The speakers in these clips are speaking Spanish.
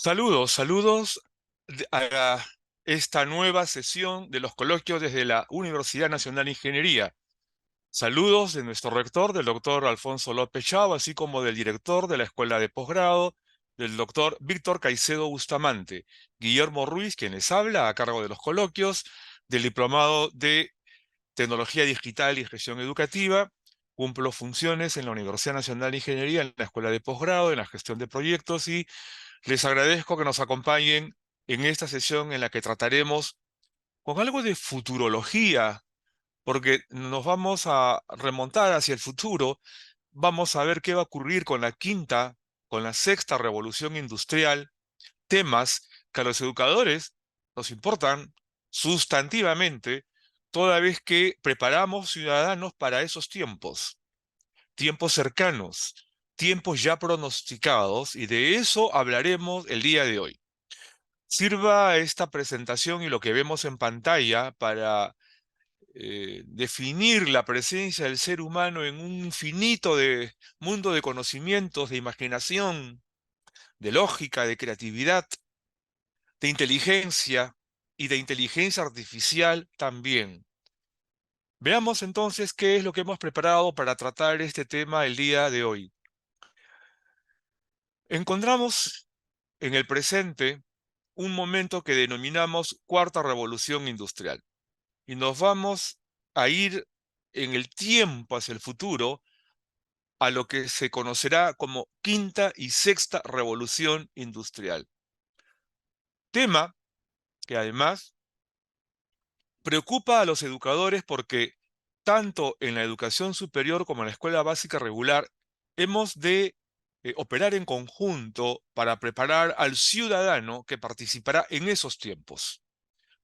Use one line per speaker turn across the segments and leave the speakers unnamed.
Saludos a esta nueva sesión de los coloquios desde la Universidad Nacional de Ingeniería. Saludos de nuestro rector, del doctor Alfonso López Chao, así como del director de la Escuela de Posgrado, del doctor Víctor Caicedo Bustamante, Guillermo Ruiz, quien les habla a cargo de los coloquios, del diplomado de Tecnología Digital y Gestión Educativa. Cumplo funciones en la Universidad Nacional de Ingeniería, en la Escuela de Posgrado, en la gestión de proyectos y les agradezco que nos acompañen en esta sesión en la que trataremos con algo de futurología, porque nos vamos a remontar hacia el futuro, vamos a ver qué va a ocurrir con la quinta, con la sexta revolución industrial, temas que a los educadores nos importan sustantivamente, toda vez que preparamos ciudadanos para esos tiempos cercanos, tiempos ya pronosticados, y de eso hablaremos el día de hoy. Sirva esta presentación y lo que vemos en pantalla para definir la presencia del ser humano en un infinito de mundo de conocimientos, de imaginación, de lógica, de creatividad, de inteligencia y de inteligencia artificial también. Veamos entonces qué es lo que hemos preparado para tratar este tema el día de hoy. Encontramos en el presente un momento que denominamos cuarta revolución industrial. Y nos vamos a ir en el tiempo hacia el futuro a lo que se conocerá como quinta y sexta revolución industrial. Tema que además preocupa a los educadores porque tanto en la educación superior como en la escuela básica regular hemos de operar en conjunto para preparar al ciudadano que participará en esos tiempos.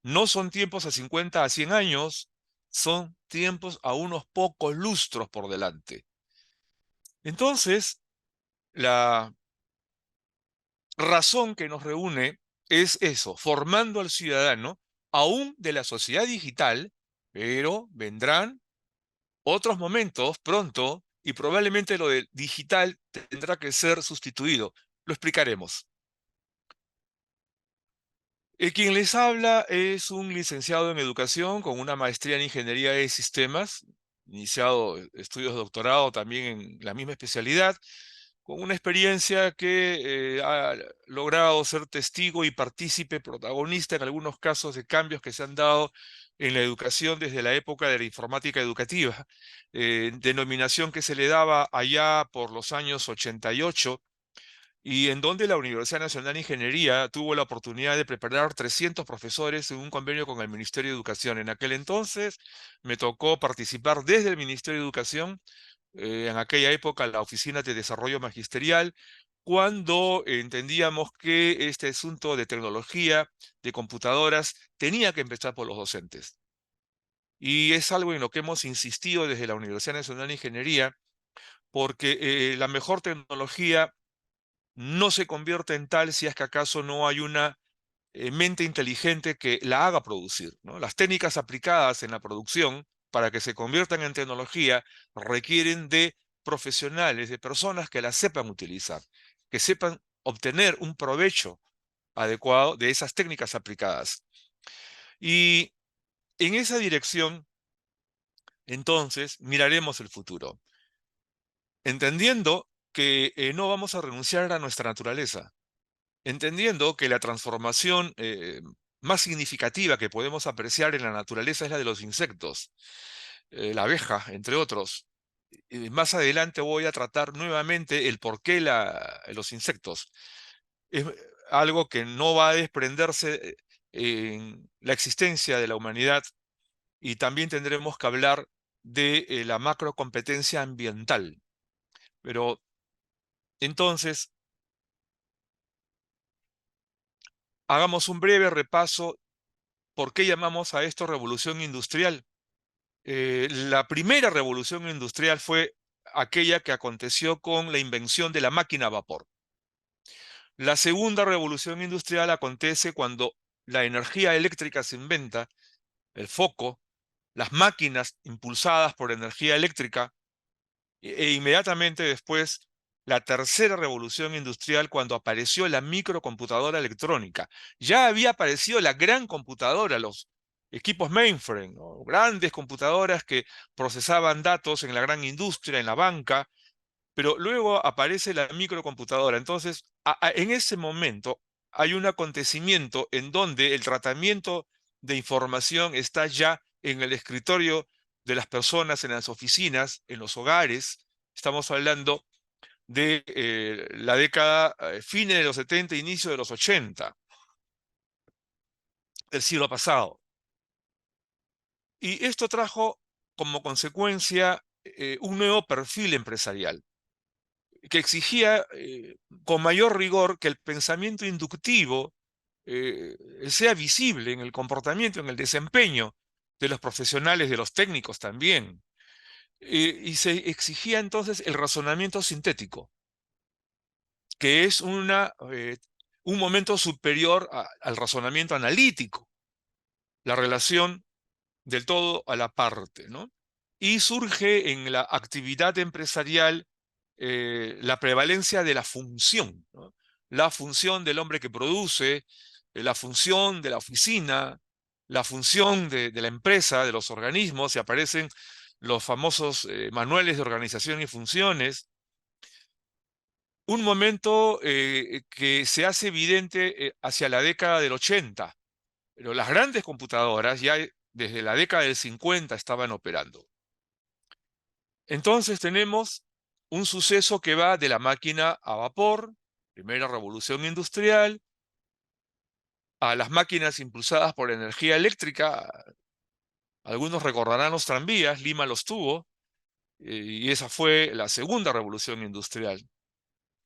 No son tiempos a 50, a 100 años, son tiempos a unos pocos lustros por delante. Entonces, la razón que nos reúne es eso, formando al ciudadano, aún de la sociedad digital, pero vendrán otros momentos pronto y probablemente lo del digital tendrá que ser sustituido. Lo explicaremos. Quien les habla es un licenciado en educación con una maestría en ingeniería de sistemas, iniciado estudios de doctorado también en la misma especialidad, con una experiencia que ha logrado ser testigo y partícipe, protagonista en algunos casos de cambios que se han dado en la educación desde la época de la informática educativa, denominación que se le daba allá por los años 88 y en donde la Universidad Nacional de Ingeniería tuvo la oportunidad de preparar 300 profesores en un convenio con el Ministerio de Educación. En aquel entonces me tocó participar desde el Ministerio de Educación, en aquella época la Oficina de Desarrollo Magisterial, cuando entendíamos que este asunto de tecnología, de computadoras, tenía que empezar por los docentes. Y es algo en lo que hemos insistido desde la Universidad Nacional de Ingeniería, porque la mejor tecnología no se convierte en tal si es que acaso no hay una mente inteligente que la haga producir, ¿no? Las técnicas aplicadas en la producción para que se conviertan en tecnología requieren de profesionales, de personas que las sepan utilizar, que sepan obtener un provecho adecuado de esas técnicas aplicadas. Y en esa dirección, entonces, miraremos el futuro, entendiendo que no vamos a renunciar a nuestra naturaleza, entendiendo que la transformación más significativa que podemos apreciar en la naturaleza es la de los insectos, la abeja, entre otros. Más adelante voy a tratar nuevamente el por qué los insectos. Es algo que no va a desprenderse en la existencia de la humanidad, y también tendremos que hablar de la macrocompetencia ambiental. Pero entonces, hagamos un breve repaso. ¿Por qué llamamos a esto revolución industrial? La primera revolución industrial fue aquella que aconteció con la invención de la máquina a vapor. La segunda revolución industrial acontece cuando la energía eléctrica se inventa, el foco, las máquinas impulsadas por energía eléctrica, e inmediatamente después la tercera revolución industrial cuando apareció la microcomputadora electrónica. Ya había aparecido la gran computadora, los equipos mainframe, ¿no? Grandes computadoras que procesaban datos en la gran industria, en la banca, pero luego aparece la microcomputadora. Entonces, en ese momento hay un acontecimiento en donde el tratamiento de información está ya en el escritorio de las personas, en las oficinas, en los hogares. Estamos hablando de la década, fines de los 70, inicio de los 80 del siglo pasado. Y esto trajo como consecuencia un nuevo perfil empresarial que exigía con mayor rigor que el pensamiento inductivo sea visible en el comportamiento, en el desempeño de los profesionales, de los técnicos también. Y se exigía entonces el razonamiento sintético, que es un momento superior al razonamiento analítico, la relación del todo a la parte, ¿no? Y surge en la actividad empresarial la prevalencia de la función, ¿no? La función del hombre que produce, la función de la oficina, la función de la empresa, de los organismos, y aparecen los famosos manuales de organización y funciones. Un momento que se hace evidente hacia la década del 80, pero las grandes computadoras ya desde la década del 50 estaban operando. Entonces tenemos un suceso que va de la máquina a vapor, primera revolución industrial, a las máquinas impulsadas por energía eléctrica. Algunos recordarán los tranvías, Lima los tuvo, y esa fue la segunda revolución industrial.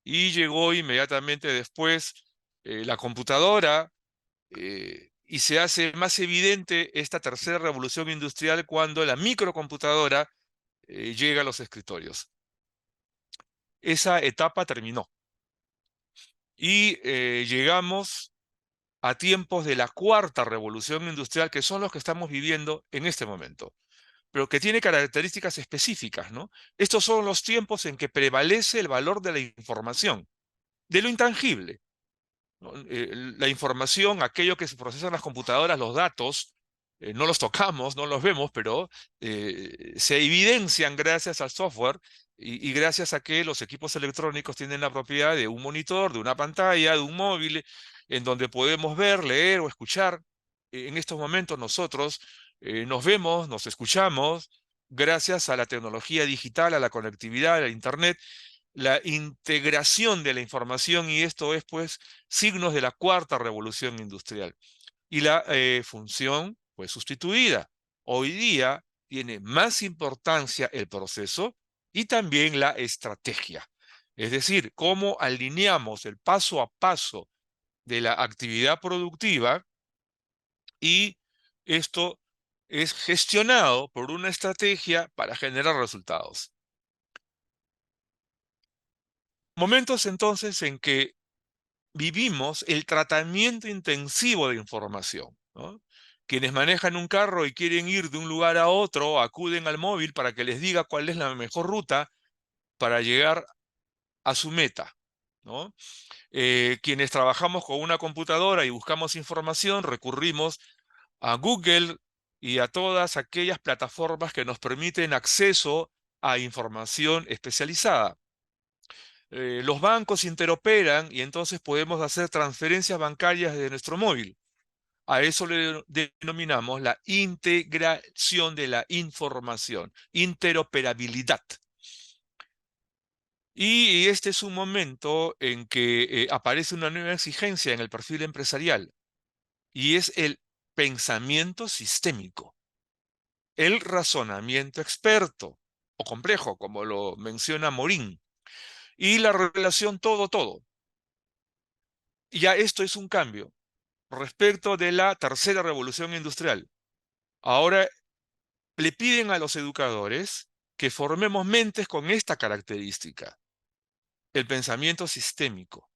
Y llegó inmediatamente después la computadora, y se hace más evidente esta tercera revolución industrial cuando la microcomputadora llega a los escritorios. Esa etapa terminó y llegamos a tiempos de la cuarta revolución industrial, que son los que estamos viviendo en este momento, pero que tiene características específicas, ¿no? Estos son los tiempos en que prevalece el valor de la información, de lo intangible, ¿no? La información, aquello que se procesa en las computadoras, los datos, no los tocamos, no los vemos, pero se evidencian gracias al software y gracias a que los equipos electrónicos tienen la propiedad de un monitor, de una pantalla, de un móvil, en donde podemos ver, leer o escuchar. En estos momentos nosotros nos vemos, nos escuchamos, gracias a la tecnología digital, a la conectividad, a la Internet, la integración de la información, y esto es pues signos de la cuarta revolución industrial. Y la función fue sustituida. Hoy día tiene más importancia el proceso y también la estrategia. Es decir, cómo alineamos el paso a paso de la actividad productiva, y esto es gestionado por una estrategia para generar resultados. Momentos entonces en que vivimos el tratamiento intensivo de información, ¿no? Quienes manejan un carro y quieren ir de un lugar a otro, acuden al móvil para que les diga cuál es la mejor ruta para llegar a su meta, ¿no? Quienes trabajamos con una computadora y buscamos información, recurrimos a Google y a todas aquellas plataformas que nos permiten acceso a información especializada. Los bancos interoperan y entonces podemos hacer transferencias bancarias desde nuestro móvil. A eso le denominamos la integración de la información, interoperabilidad. Y este es un momento en que aparece una nueva exigencia en el perfil empresarial, y es el pensamiento sistémico, el razonamiento experto o complejo, como lo menciona Morín, y la relación todo-todo. Ya esto es un cambio respecto de la tercera revolución industrial. Ahora le piden a los educadores que formemos mentes con esta característica, el pensamiento sistémico,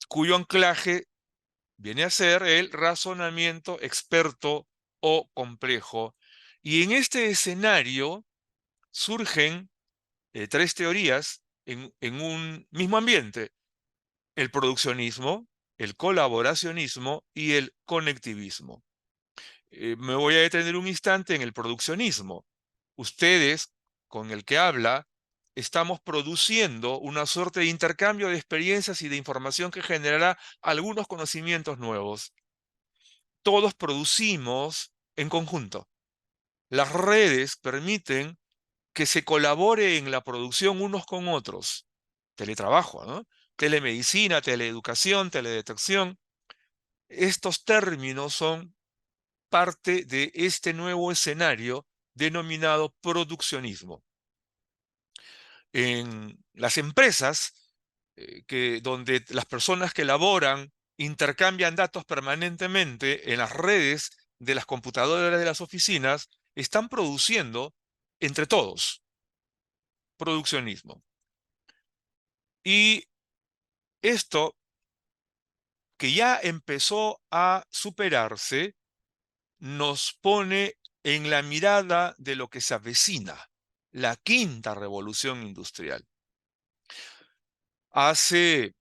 cuyo anclaje viene a ser el razonamiento experto o complejo. Y en este escenario surgen tres teorías en un mismo ambiente: el produccionismo, el colaboracionismo y el conectivismo. Me voy a detener un instante en el produccionismo. Ustedes, con el que habla, estamos produciendo una suerte de intercambio de experiencias y de información que generará algunos conocimientos nuevos. Todos producimos en conjunto. Las redes permiten que se colabore en la producción unos con otros. Teletrabajo, ¿no? Telemedicina, teleeducación, teledetección. Estos términos son parte de este nuevo escenario denominado produccionismo. En las empresas, donde las personas que laboran intercambian datos permanentemente en las redes de las computadoras de las oficinas, están produciendo entre todos produccionismo. Y esto, que ya empezó a superarse, nos pone en la mirada de lo que se avecina, la quinta revolución industrial. Hace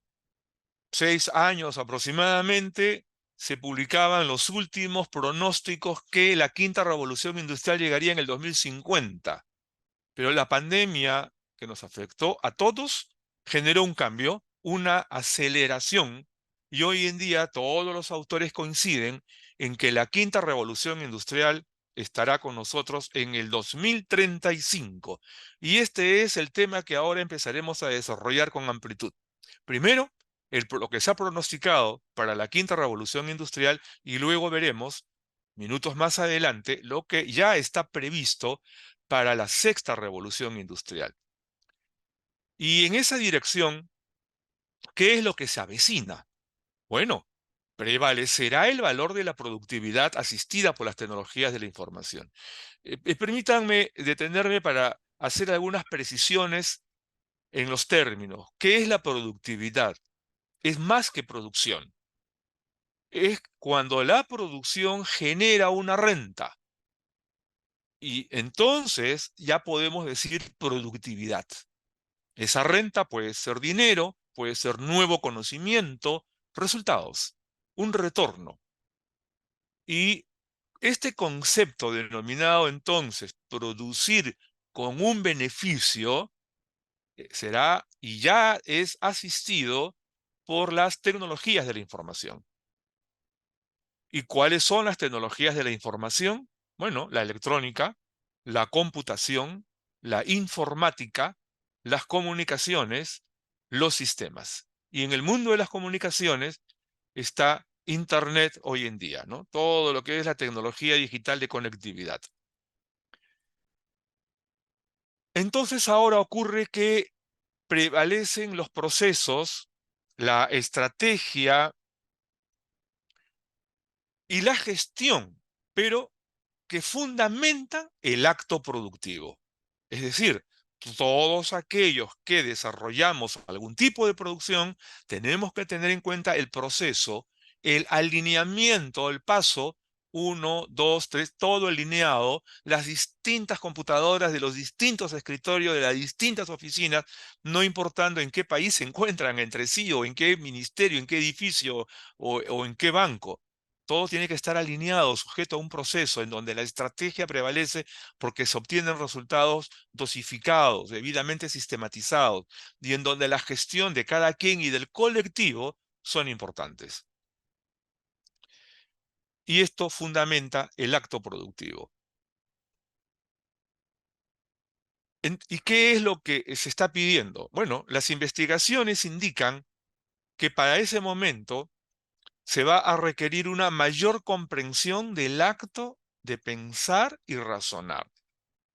6 años aproximadamente se publicaban los últimos pronósticos que la quinta revolución industrial llegaría en el 2050. Pero la pandemia que nos afectó a todos generó un cambio, una aceleración, y hoy en día todos los autores coinciden en que la quinta revolución industrial estará con nosotros en el 2035. Y este es el tema que ahora empezaremos a desarrollar con amplitud. Primero, lo que se ha pronosticado para la quinta revolución industrial, y luego veremos, minutos más adelante, lo que ya está previsto para la sexta revolución industrial. Y en esa dirección, ¿qué es lo que se avecina? Bueno, prevalecerá el valor de la productividad asistida por las tecnologías de la información. Permítanme detenerme para hacer algunas precisiones en los términos. ¿Qué es la productividad? Es más que producción. Es cuando la producción genera una renta. Y entonces ya podemos decir productividad. Esa renta puede ser dinero, puede ser nuevo conocimiento, resultados, un retorno. Y este concepto denominado entonces producir con un beneficio será y ya es asistido por las tecnologías de la información. ¿Y cuáles son las tecnologías de la información? Bueno, la electrónica, la computación, la informática, las comunicaciones, los sistemas. Y en el mundo de las comunicaciones está Internet hoy en día, ¿no? Todo lo que es la tecnología digital de conectividad. Entonces ahora ocurre que prevalecen los procesos, la estrategia y la gestión, pero que fundamentan el acto productivo. Es decir, todos aquellos que desarrollamos algún tipo de producción, tenemos que tener en cuenta el proceso, el alineamiento, el paso, uno, dos, tres, todo alineado, las distintas computadoras de los distintos escritorios de las distintas oficinas, no importando en qué país se encuentran entre sí, o en qué ministerio, en qué edificio, o en qué banco. Todo tiene que estar alineado, sujeto a un proceso en donde la estrategia prevalece porque se obtienen resultados dosificados, debidamente sistematizados, y en donde la gestión de cada quien y del colectivo son importantes. Y esto fundamenta el acto productivo. ¿Y qué es lo que se está pidiendo? Bueno, las investigaciones indican que para ese momento se va a requerir una mayor comprensión del acto de pensar y razonar.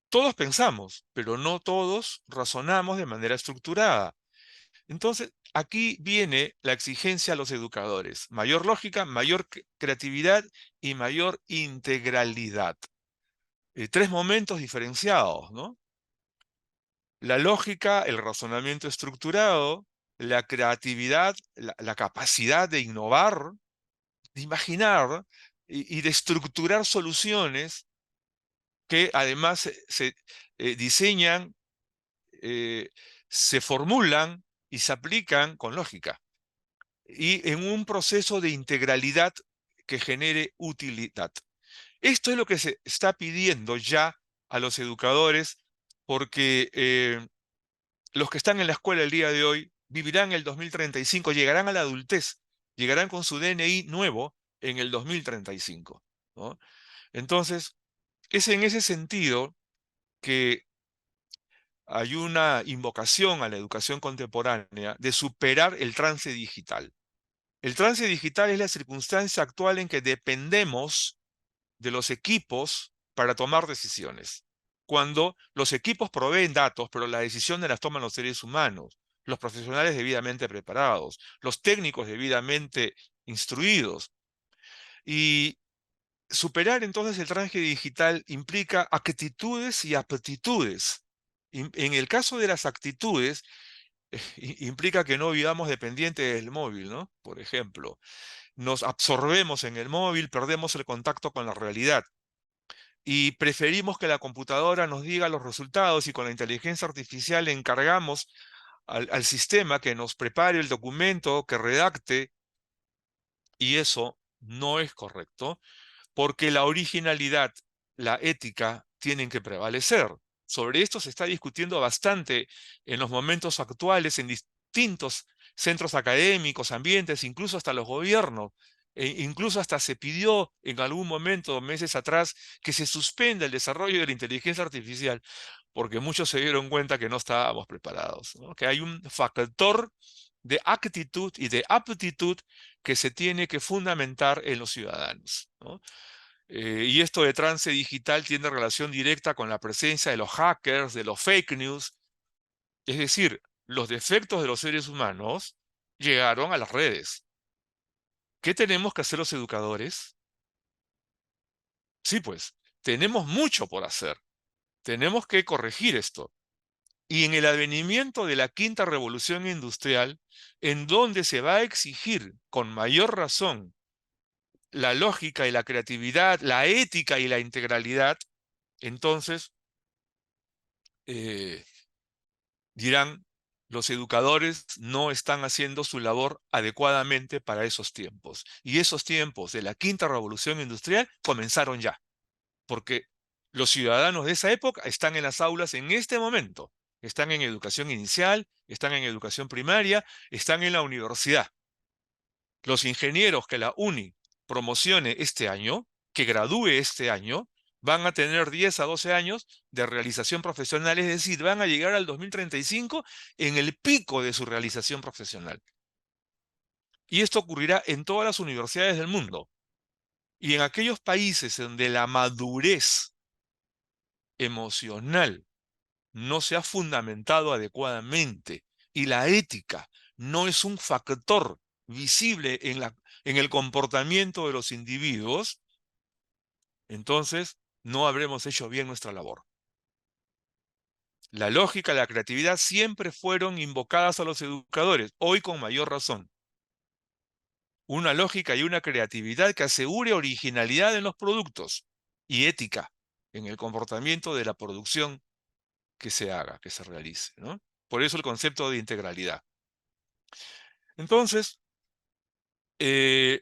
Todos pensamos, pero no todos razonamos de manera estructurada. Entonces, aquí viene la exigencia a los educadores: mayor lógica, mayor creatividad y mayor integralidad. Tres momentos diferenciados, ¿no? La lógica, el razonamiento estructurado, la creatividad, la capacidad de innovar, de imaginar y de estructurar soluciones que además se diseñan, eh, se formulan y se aplican con lógica y en un proceso de integralidad que genere utilidad. Esto es lo que se está pidiendo ya a los educadores porque los que están en la escuela el día de hoy vivirán el 2035, llegarán a la adultez, llegarán con su DNI nuevo en el 2035, ¿no? Entonces, es en ese sentido que hay una invocación a la educación contemporánea de superar el trance digital. El trance digital es la circunstancia actual en que dependemos de los equipos para tomar decisiones. Cuando los equipos proveen datos, pero las decisiones las toman los seres humanos, los profesionales debidamente preparados, los técnicos debidamente instruidos. Y superar entonces el trance digital implica actitudes y aptitudes. En el caso de las actitudes, implica que no vivamos dependientes del móvil, ¿no? Por ejemplo, nos absorbemos en el móvil, perdemos el contacto con la realidad y preferimos que la computadora nos diga los resultados y con la inteligencia artificial le encargamos al sistema que nos prepare el documento, que redacte, y eso no es correcto porque la originalidad, la ética, tienen que prevalecer. Sobre esto se está discutiendo bastante en los momentos actuales en distintos centros académicos, ambientes, incluso hasta los gobiernos. Incluso hasta se pidió en algún momento, meses atrás, que se suspenda el desarrollo de la inteligencia artificial, porque muchos se dieron cuenta que no estábamos preparados, ¿no? Que hay un factor de actitud y de aptitud que se tiene que fundamentar en los ciudadanos, ¿no? Y esto de trance digital tiene relación directa con la presencia de los hackers, de los fake news. Es decir, los defectos de los seres humanos llegaron a las redes. ¿Qué tenemos que hacer los educadores? Sí, pues, tenemos mucho por hacer. Tenemos que corregir esto. Y en el advenimiento de la quinta revolución industrial, en donde se va a exigir con mayor razón la lógica y la creatividad, la ética y la integralidad, entonces eh, dirán, los educadores no están haciendo su labor adecuadamente para esos tiempos. Y esos tiempos de la quinta revolución industrial comenzaron ya, porque los ciudadanos de esa época están en las aulas en este momento. Están en educación inicial, están en educación primaria, están en la universidad. Los ingenieros que la UNI promocione este año, que gradúe este año, van a tener 10 a 12 años de realización profesional, es decir, van a llegar al 2035 en el pico de su realización profesional. Y esto ocurrirá en todas las universidades del mundo. Y en aquellos países donde la madurez emocional no se ha fundamentado adecuadamente y la ética no es un factor visible en el comportamiento de los individuos, entonces no habremos hecho bien nuestra labor. La lógica y la creatividad siempre fueron invocadas a los educadores, hoy con mayor razón. Una lógica y una creatividad que asegure originalidad en los productos y ética en el comportamiento de la producción que se haga, que se realice, ¿no? Por eso el concepto de integralidad. Entonces, eh,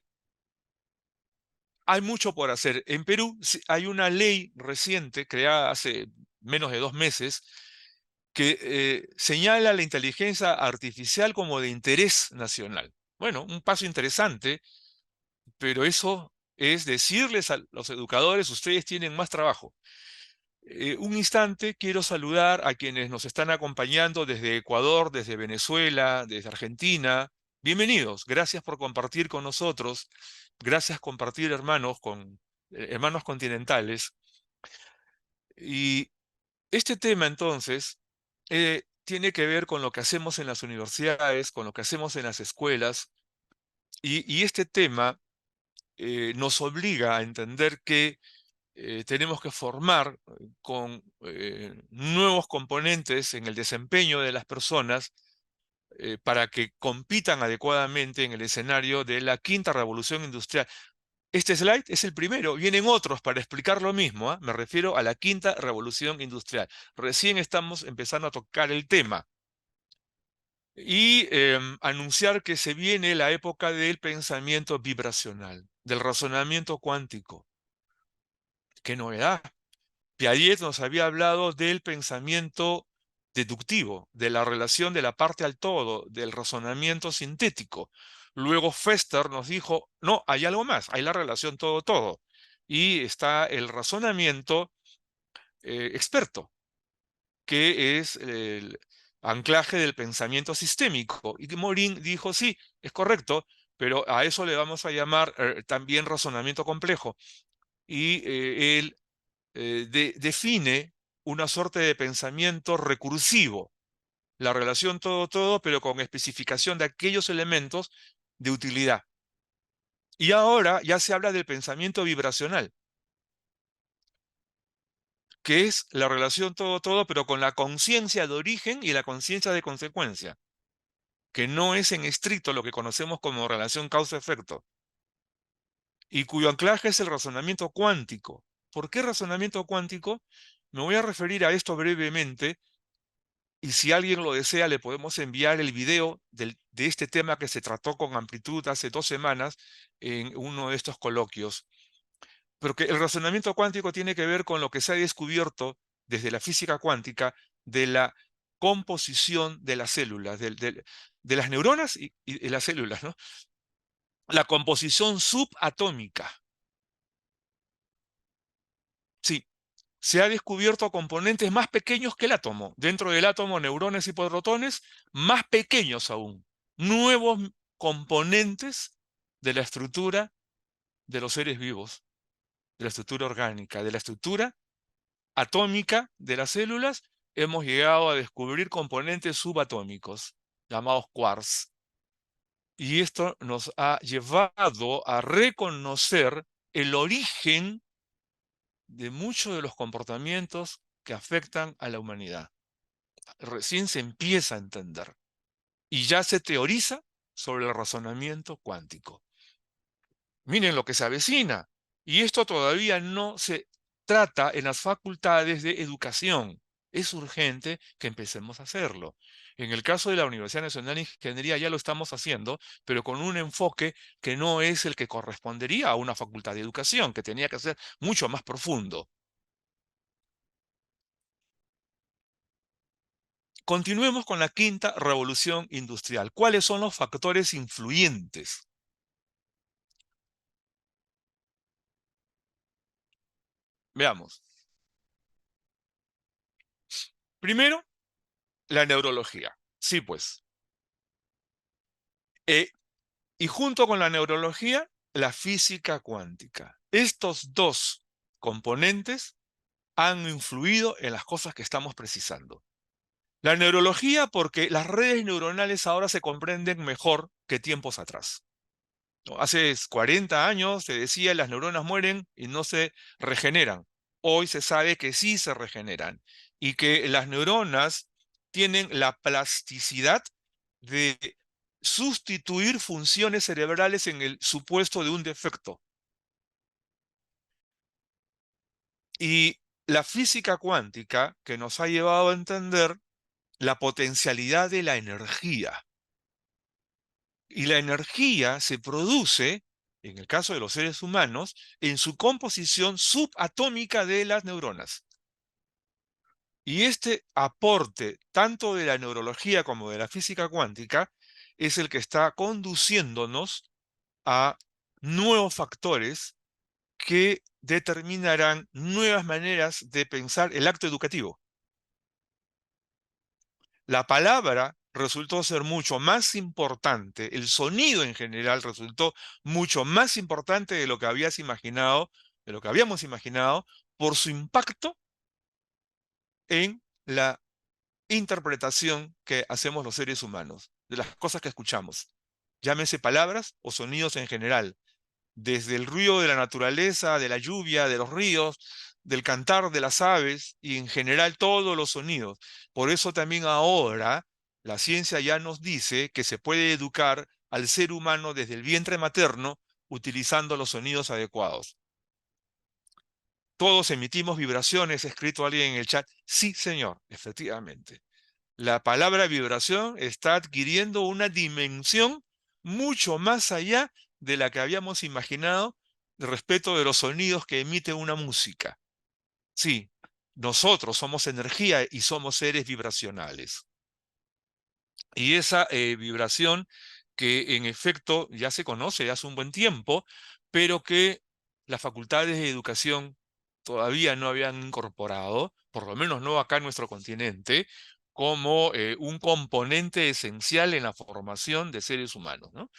hay mucho por hacer. En Perú hay una ley reciente, creada hace menos de 2 meses, que señala la inteligencia artificial como de interés nacional. Bueno, un paso interesante, pero eso es decirles a los educadores, ustedes tienen más trabajo. Un instante, quiero saludar a quienes nos están acompañando desde Ecuador, desde Venezuela, desde Argentina. Bienvenidos, gracias por compartir con nosotros, gracias por compartir hermanos continentales. Y este tema entonces tiene que ver con lo que hacemos en las universidades, con lo que hacemos en las escuelas, y este tema nos obliga a entender que tenemos que formar con nuevos componentes en el desempeño de las personas para que compitan adecuadamente en el escenario de la quinta revolución industrial. Este slide es el primero, vienen otros para explicar lo mismo, ¿ah? Me refiero a la quinta revolución industrial. Recién estamos empezando a tocar el tema. y anunciar que se viene la época del pensamiento vibracional, del razonamiento cuántico. ¡Qué novedad! Piaget nos había hablado del pensamiento deductivo, de la relación de la parte al todo, del razonamiento sintético. Luego Fester nos dijo, no, hay algo más, hay la relación todo-todo. Y está el razonamiento experto, que es el anclaje del pensamiento sistémico. Y que Morin dijo, sí, es correcto, pero a eso le vamos a llamar también razonamiento complejo. Y él define una suerte de pensamiento recursivo, la relación todo-todo, pero con especificación de aquellos elementos de utilidad. Y ahora ya se habla del pensamiento vibracional, que es la relación todo-todo, pero con la conciencia de origen y la conciencia de consecuencia, que no es en estricto lo que conocemos como relación causa-efecto, y cuyo anclaje es el razonamiento cuántico. ¿Por qué razonamiento cuántico? Me voy a referir a esto brevemente, y si alguien lo desea, le podemos enviar el video de este tema que se trató con amplitud hace 2 semanas en uno de estos coloquios. Porque el razonamiento cuántico tiene que ver con lo que se ha descubierto desde la física cuántica de la composición de las células, de las neuronas y las células, ¿no? La composición subatómica. Sí, se ha descubierto componentes más pequeños que el átomo. Dentro del átomo, neurones y protones, más pequeños aún. Nuevos componentes de la estructura de los seres vivos, de la estructura orgánica, de la estructura atómica de las células. Hemos llegado a descubrir componentes subatómicos, llamados quarks. Y esto nos ha llevado a reconocer el origen de muchos de los comportamientos que afectan a la humanidad. Recién se empieza a entender y ya se teoriza sobre el razonamiento cuántico. Miren lo que se avecina, y esto todavía no se trata en las facultades de educación. Es urgente que empecemos a hacerlo. En el caso de la Universidad Nacional de Ingeniería ya lo estamos haciendo, pero con un enfoque que no es el que correspondería a una facultad de educación, que tenía que ser mucho más profundo. Continuemos con la quinta revolución industrial. ¿Cuáles son los factores influyentes? Veamos. Primero, la neurología. Sí, pues. Eh, y junto con la neurología, la física cuántica. Estos dos componentes han influido en las cosas que estamos precisando. La neurología porque las redes neuronales ahora se comprenden mejor que tiempos atrás. ¿No? Hace 40 años se decía las neuronas mueren y no se regeneran. Hoy se sabe que sí se regeneran y que las neuronas tienen la plasticidad de sustituir funciones cerebrales en el supuesto de un defecto. Y la física cuántica que nos ha llevado a entender la potencialidad de la energía. Y la energía se produce, en el caso de los seres humanos, en su composición subatómica de las neuronas. Y este aporte, tanto de la neurología como de la física cuántica, es el que está conduciéndonos a nuevos factores que determinarán nuevas maneras de pensar el acto educativo. La palabra resultó ser mucho más importante, el sonido en general resultó mucho más importante de lo que habías imaginado, de lo que habíamos imaginado, por su impacto en la interpretación que hacemos los seres humanos, de las cosas que escuchamos. Llámese palabras o sonidos en general, desde el ruido de la naturaleza, de la lluvia, de los ríos, del cantar de las aves y en general todos los sonidos. Por eso también ahora la ciencia ya nos dice que se puede educar al ser humano desde el vientre materno utilizando los sonidos adecuados. Todos emitimos vibraciones, ha escrito alguien en el chat. Sí, señor, efectivamente. La palabra vibración está adquiriendo una dimensión mucho más allá de la que habíamos imaginado respecto de los sonidos que emite una música. Sí, nosotros somos energía y somos seres vibracionales. Y esa vibración que en efecto ya se conoce de hace un buen tiempo, pero que las facultades de educación todavía no habían incorporado, por lo menos no acá en nuestro continente, como un componente esencial en la formación de seres humanos, ¿no?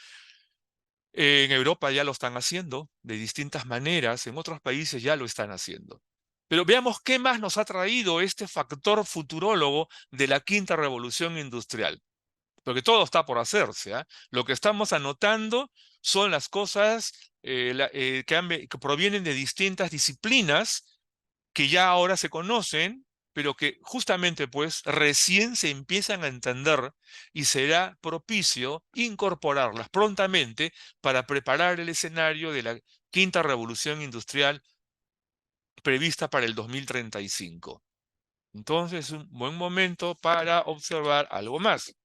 En Europa ya lo están haciendo de distintas maneras, en otros países ya lo están haciendo. Pero veamos qué más nos ha traído este factor futurólogo de la quinta revolución industrial, porque todo está por hacerse, ¿ah? Lo que estamos anotando son las cosas que provienen de distintas disciplinas que ya ahora se conocen, pero que justamente pues recién se empiezan a entender y será propicio incorporarlas prontamente para preparar el escenario de la quinta revolución industrial prevista para el 2035. Entonces, un buen momento para observar algo más.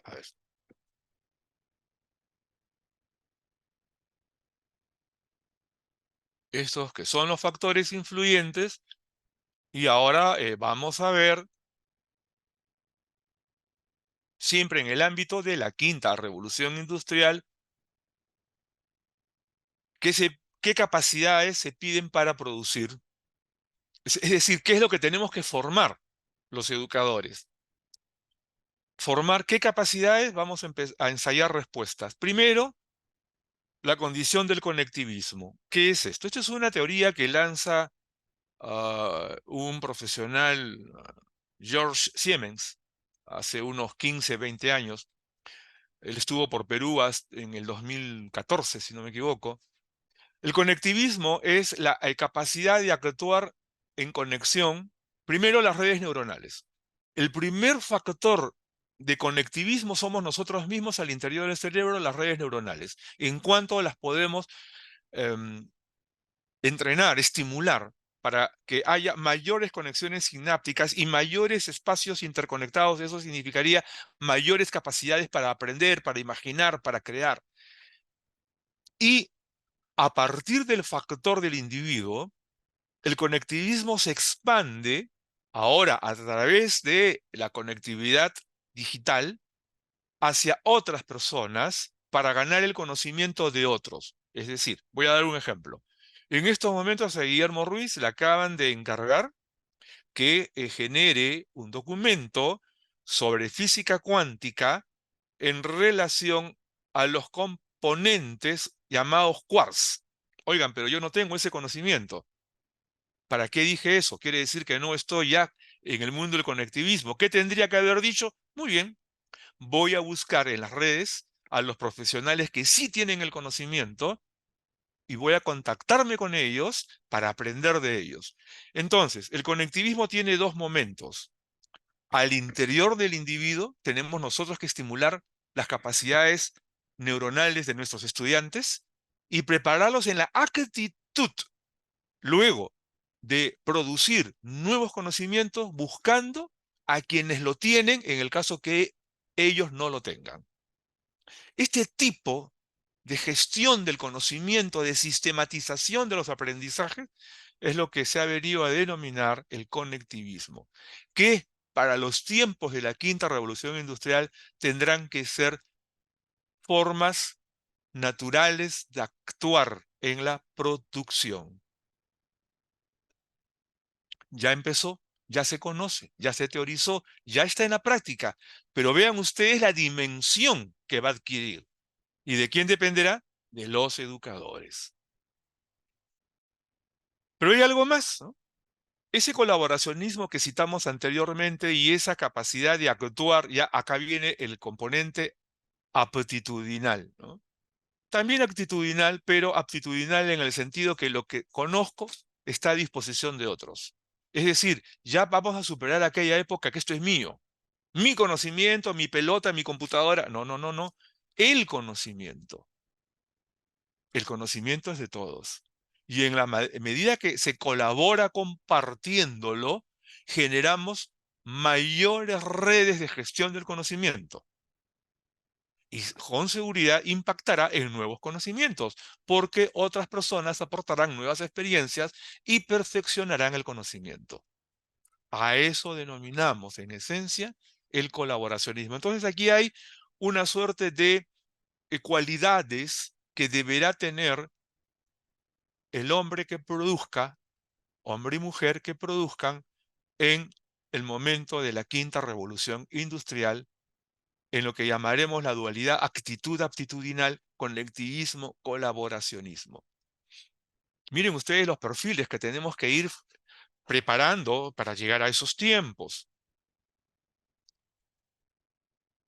A ver, estos que son los factores influyentes, y ahora vamos a ver, siempre en el ámbito de la quinta revolución industrial, qué capacidades se piden para producir. Es decir, qué es lo que tenemos que formar los educadores. Formar qué capacidades, vamos a ensayar respuestas. Primero, la condición del conectivismo. ¿Qué es esto? Esto es una teoría que lanza un profesional, George Siemens, hace unos 15, 20 años. Él estuvo por Perú en el 2014, si no me equivoco. El conectivismo es la capacidad de actuar en conexión, primero las redes neuronales. El primer factor de conectivismo somos nosotros mismos al interior del cerebro, las redes neuronales, en cuanto las podemos em, entrenar, estimular, para que haya mayores conexiones sinápticas y mayores espacios interconectados. Eso significaría mayores capacidades para aprender, para imaginar, para crear. Y a partir del factor del individuo, el conectivismo se expande ahora a través de la conectividad digital hacia otras personas para ganar el conocimiento de otros. Es decir, voy a dar un ejemplo. En estos momentos a Guillermo Ruiz le acaban de encargar que genere un documento sobre física cuántica en relación a los componentes llamados quarks. Oigan, pero yo no tengo ese conocimiento. ¿Para qué dije eso? Quiere decir que no estoy ya en el mundo del conectivismo. ¿Qué tendría que haber dicho? Muy bien, voy a buscar en las redes a los profesionales que sí tienen el conocimiento y voy a contactarme con ellos para aprender de ellos. Entonces, el conectivismo tiene dos momentos. Al interior del individuo tenemos nosotros que estimular las capacidades neuronales de nuestros estudiantes y prepararlos en la actitud, luego de producir nuevos conocimientos buscando a quienes lo tienen en el caso que ellos no lo tengan. Este tipo de gestión del conocimiento, de sistematización de los aprendizajes, es lo que se ha venido a denominar el conectivismo, que para los tiempos de la quinta revolución industrial tendrán que ser formas naturales de actuar en la producción. Ya empezó, ya se conoce, ya se teorizó, ya está en la práctica, pero vean ustedes la dimensión que va a adquirir. ¿Y de quién dependerá? De los educadores. Pero hay algo más, ¿no? Ese colaboracionismo que citamos anteriormente y esa capacidad de actuar, ya acá viene el componente aptitudinal, ¿no? También actitudinal, pero aptitudinal en el sentido que lo que conozco está a disposición de otros. Es decir, ya vamos a superar aquella época que esto es mío. Mi conocimiento, mi pelota, mi computadora. No, no, no, no. El conocimiento. El conocimiento es de todos. Y en la medida que se colabora compartiéndolo, generamos mayores redes de gestión del conocimiento. Y con seguridad impactará en nuevos conocimientos, porque otras personas aportarán nuevas experiencias y perfeccionarán el conocimiento. A eso denominamos, en esencia, el colaboracionismo. Entonces aquí hay una suerte de cualidades que deberá tener el hombre que produzca, hombre y mujer que produzcan en el momento de la quinta revolución industrial, en lo que llamaremos la dualidad actitud-aptitudinal, conectivismo, colaboracionismo. Miren ustedes los perfiles que tenemos que ir preparando para llegar a esos tiempos.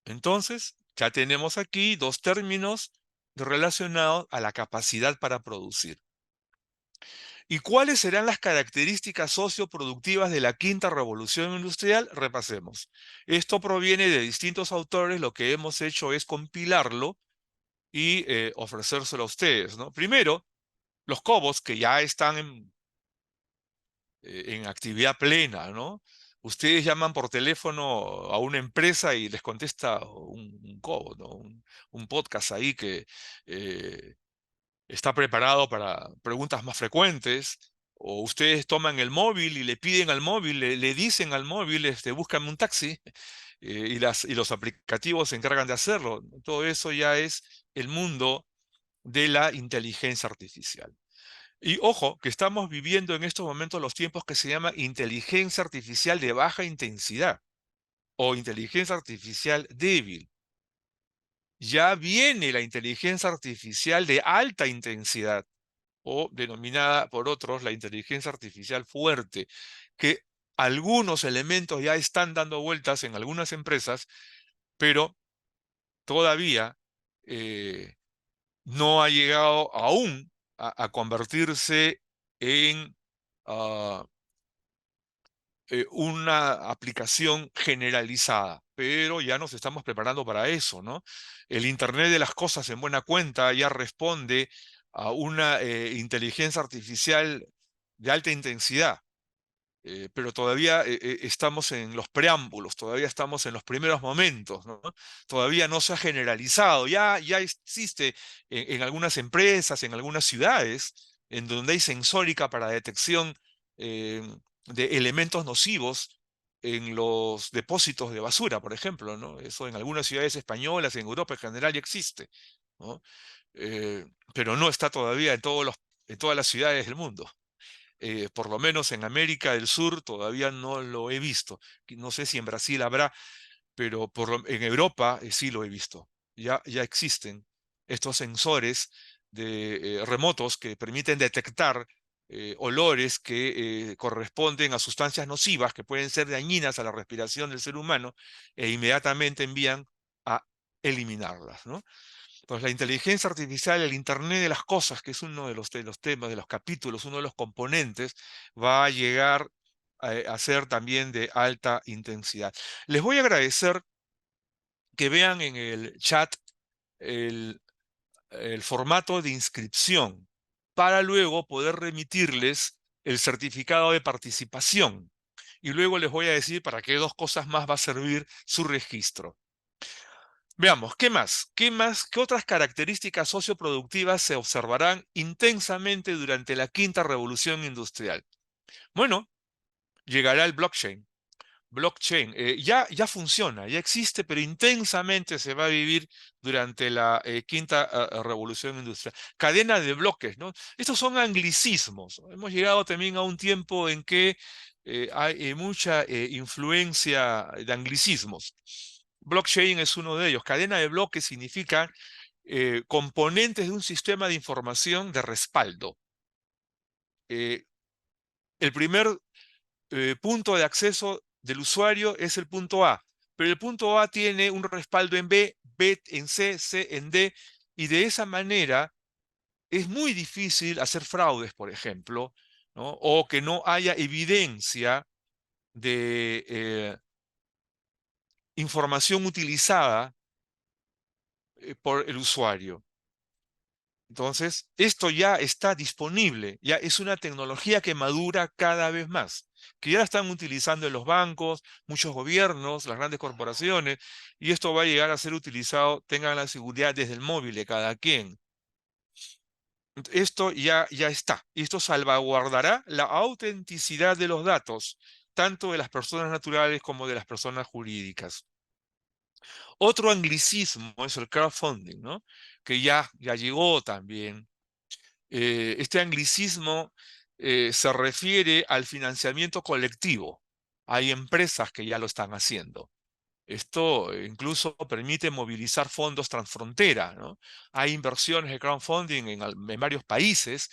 Entonces, ya tenemos aquí dos términos relacionados a la capacidad para producir. ¿Y cuáles serán las características socioproductivas de la quinta revolución industrial? Repasemos. Esto proviene de distintos autores, lo que hemos hecho es compilarlo y ofrecérselo a ustedes, ¿no? Primero, los cobots que ya están en actividad plena, ¿no? Ustedes llaman por teléfono a una empresa y les contesta un cobot, ¿no? Un podcast ahí que eh, está preparado para preguntas más frecuentes, o ustedes toman el móvil y le piden al móvil, le dicen al móvil, búscame un taxi, y los aplicativos se encargan de hacerlo. Todo eso ya es el mundo de la inteligencia artificial. Y ojo, que estamos viviendo en estos momentos los tiempos que se llama inteligencia artificial de baja intensidad o inteligencia artificial débil. Ya viene la inteligencia artificial de alta intensidad, o denominada por otros la inteligencia artificial fuerte, que algunos elementos ya están dando vueltas en algunas empresas, pero todavía eh, no ha llegado aún a convertirse en ah, una aplicación generalizada, pero ya nos estamos preparando para eso, ¿no? El Internet de las cosas en buena cuenta ya responde a una inteligencia artificial de alta intensidad. Pero todavía estamos en los preámbulos, todavía estamos en los primeros momentos, ¿no? Todavía no se ha generalizado, ya existe en algunas empresas, en algunas ciudades, en donde hay sensórica para detección eh, de elementos nocivos en los depósitos de basura, por ejemplo, ¿no? Eso en algunas ciudades españolas, en Europa en general ya existe, ¿no? Eh, pero no está todavía en todas las ciudades del mundo. Por lo menos en América del Sur todavía no lo he visto. No sé si en Brasil habrá, pero en Europa sí lo he visto. Ya existen estos sensores remotos que permiten detectar olores que corresponden a sustancias nocivas que pueden ser dañinas a la respiración del ser humano e inmediatamente envían a eliminarlas, ¿no? Pues la inteligencia artificial, el Internet de las cosas, que es uno de los temas, de los capítulos, uno de los componentes, va a llegar a ser también de alta intensidad. Les voy a agradecer que vean en el chat el, el formato de inscripción para luego poder remitirles el certificado de participación. Y luego les voy a decir para qué dos cosas más va a servir su registro. Veamos, ¿qué más? ¿Qué más? ¿Qué otras características socioproductivas se observarán intensamente durante la quinta revolución industrial? Bueno, llegará el blockchain. Blockchain ya funciona, ya existe, pero intensamente se va a vivir durante la quinta revolución industrial. Cadena de bloques, ¿no? Estos son anglicismos. Hemos llegado también a un tiempo en que hay mucha influencia de anglicismos. Blockchain es uno de ellos. Cadena de bloques significa componentes de un sistema de información de respaldo. Eh, el primer punto de acceso del usuario es el punto A, pero el punto A tiene un respaldo en B, B en C, C en D, y de esa manera es muy difícil hacer fraudes, por ejemplo, ¿no? O que no haya evidencia de información utilizada por el usuario. Entonces, esto ya está disponible, ya es una tecnología que madura cada vez más, que ya la están utilizando en los bancos, muchos gobiernos, las grandes corporaciones, y esto va a llegar a ser utilizado, tengan la seguridad desde el móvil de cada quien. Esto ya está, y esto salvaguardará la autenticidad de los datos, tanto de las personas naturales como de las personas jurídicas. Otro anglicismo es el crowdfunding, ¿no? Que ya llegó también. Este anglicismo se refiere al financiamiento colectivo. Hay empresas que ya lo están haciendo. Esto incluso permite movilizar fondos transfrontera, ¿no? Hay inversiones de crowdfunding en varios países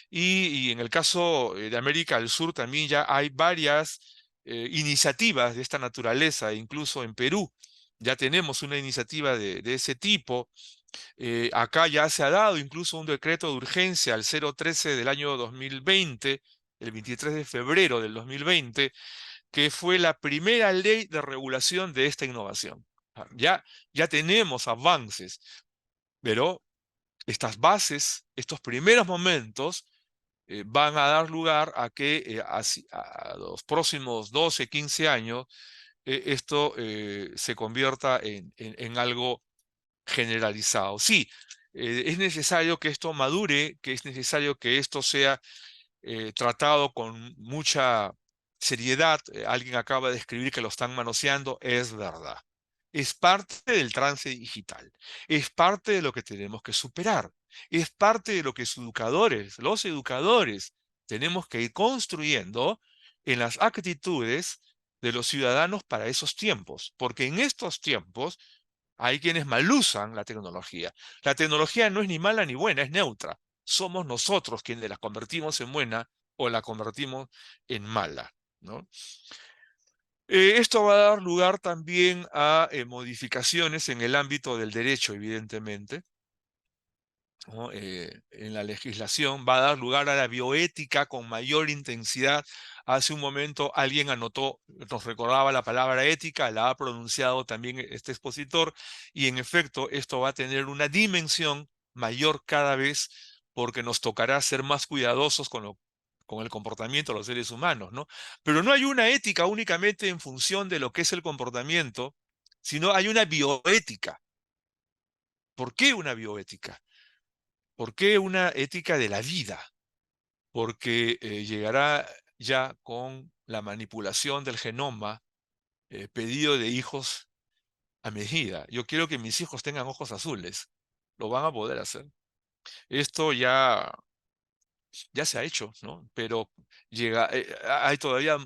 y en el caso de América del Sur también ya hay varias iniciativas de esta naturaleza, incluso en Perú ya tenemos una iniciativa de ese tipo. Acá ya se ha dado incluso un decreto de urgencia al 013 del año 2020, el 23 de febrero del 2020, que fue la primera ley de regulación de esta innovación. Ya tenemos avances, pero estas bases, estos primeros momentos, van a dar lugar a que a los próximos 12, 15 años, esto se convierta en algo generalizado. Sí, es necesario que esto madure, que es necesario que esto sea tratado con mucha seriedad. Alguien acaba de escribir que lo están manoseando, es verdad. Es parte del trance digital, es parte de lo que tenemos que superar, es parte de lo que los educadores, tenemos que ir construyendo en las actitudes de los ciudadanos para esos tiempos, porque en estos tiempos hay quienes malusan la tecnología. La tecnología no es ni mala ni buena, es neutra. Somos nosotros quienes la convertimos en buena o la convertimos en mala, ¿no? Esto va a dar lugar también a modificaciones en el ámbito del derecho, evidentemente, ¿no? En la legislación, va a dar lugar a la bioética con mayor intensidad. Hace un momento alguien anotó, nos recordaba la palabra ética, la ha pronunciado también este expositor, y en efecto esto va a tener una dimensión mayor cada vez porque nos tocará ser más cuidadosos con el comportamiento de los seres humanos, ¿no? Pero no hay una ética únicamente en función de lo que es el comportamiento, sino hay una bioética. ¿Por qué una bioética? ¿Por qué una ética de la vida? Porque llegará ya con la manipulación del genoma, pedido de hijos a medida. Yo quiero que mis hijos tengan ojos azules. Lo van a poder hacer. Esto ya se ha hecho, ¿no? Pero hay todavía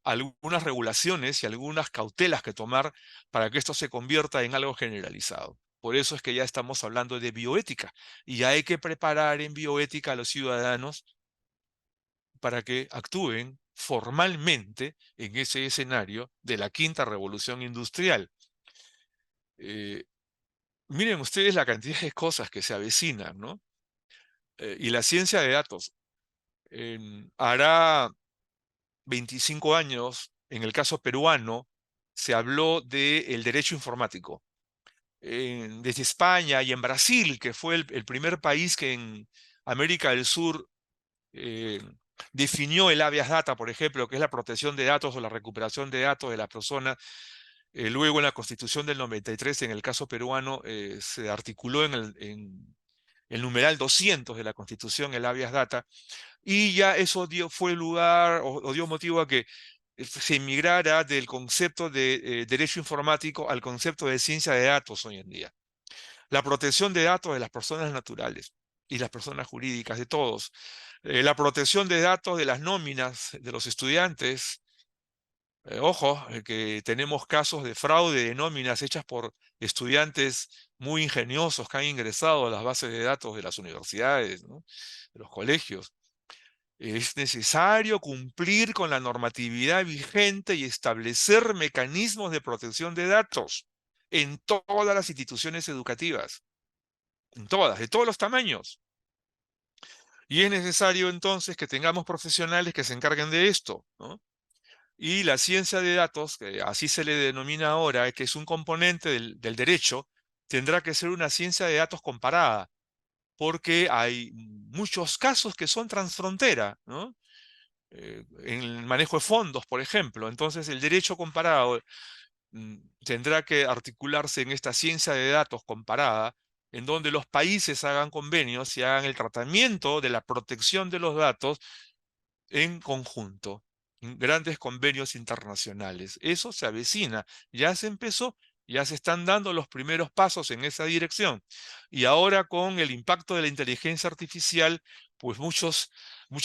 algunas regulaciones y algunas cautelas que tomar para que esto se convierta en algo generalizado. Por eso es que ya estamos hablando de bioética y ya hay que preparar en bioética a los ciudadanos para que actúen formalmente en ese escenario de la quinta revolución industrial. Eh, Miren ustedes la cantidad de cosas que se avecinan, ¿no? Y la ciencia de datos. Hará 25 años, en el caso peruano, se habló del derecho informático. Desde España y en Brasil, que fue el primer país que en América del Sur eh, definió el habeas data, por ejemplo, que es la protección de datos o la recuperación de datos de las personas. Luego en la Constitución del 93, en el caso peruano, se articuló en el numeral 200 de la Constitución el habeas data, y ya eso fue lugar o dio motivo a que se migrara del concepto de derecho informático al concepto de ciencia de datos hoy en día. La protección de datos de las personas naturales y las personas jurídicas, de todos. La protección de datos de las nóminas de los estudiantes. Ojo, que tenemos casos de fraude de nóminas hechas por estudiantes muy ingeniosos que han ingresado a las bases de datos de las universidades, ¿no? De los colegios. Es necesario cumplir con la normatividad vigente y establecer mecanismos de protección de datos en todas las instituciones educativas, en todas, de todos los tamaños. Y es necesario entonces que tengamos profesionales que se encarguen de esto, ¿no? Y la ciencia de datos, que así se le denomina ahora, que es un componente del derecho, tendrá que ser una ciencia de datos comparada. porque hay muchos casos que son transfrontera, ¿no? En el manejo de fondos, por ejemplo. Entonces, el derecho comparado tendrá que articularse en esta ciencia de datos comparada, en donde los países hagan convenios y hagan el tratamiento de la protección de los datos en conjunto, en grandes convenios internacionales. Eso se avecina, ya se empezó, ya se están dando los primeros pasos en esa dirección. Y ahora con el impacto de la inteligencia artificial, pues muchas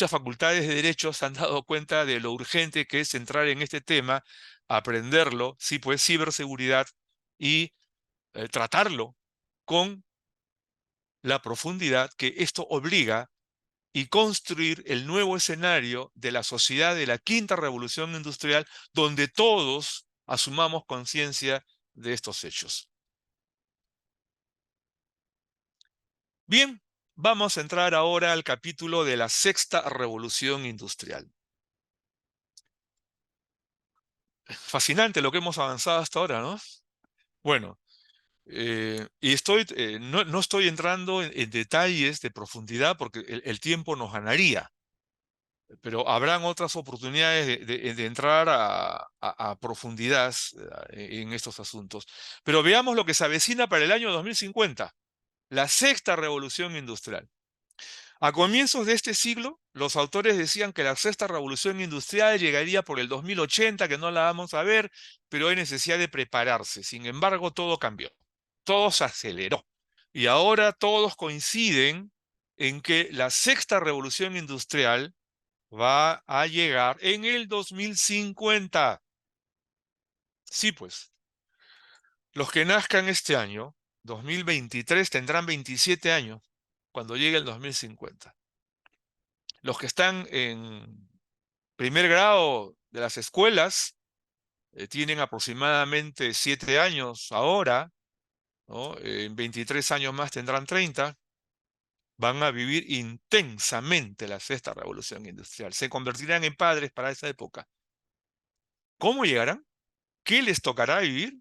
facultades de derecho se han dado cuenta de lo urgente que es entrar en este tema, aprenderlo, sí, pues ciberseguridad y tratarlo con la profundidad que esto obliga y construir el nuevo escenario de la sociedad de la quinta revolución industrial, donde todos asumamos conciencia de estos hechos. Bien, vamos a entrar ahora al capítulo de la sexta revolución industrial. Fascinante lo que hemos avanzado hasta ahora, ¿no? Bueno, no estoy entrando en detalles de profundidad porque el tiempo nos ganaría. Pero habrán otras oportunidades de entrar a profundidad en estos asuntos. Pero veamos lo que se avecina para el año 2050, la sexta revolución industrial. A comienzos de este siglo, los autores decían que la sexta revolución industrial llegaría por el 2080, que no la vamos a ver, pero hay necesidad de prepararse. Sin embargo, todo cambió, todo se aceleró. Y ahora todos coinciden en que la sexta revolución industrial va a llegar en el 2050. Sí, pues, los que nazcan este año, 2023, tendrán 27 años cuando llegue el 2050. Los que están en primer grado de las escuelas tienen aproximadamente 7 años ahora, ¿no? En 23 años más tendrán 30. Van a vivir intensamente la sexta revolución industrial. Se convertirán en padres para esa época. ¿Cómo llegarán? ¿Qué les tocará vivir?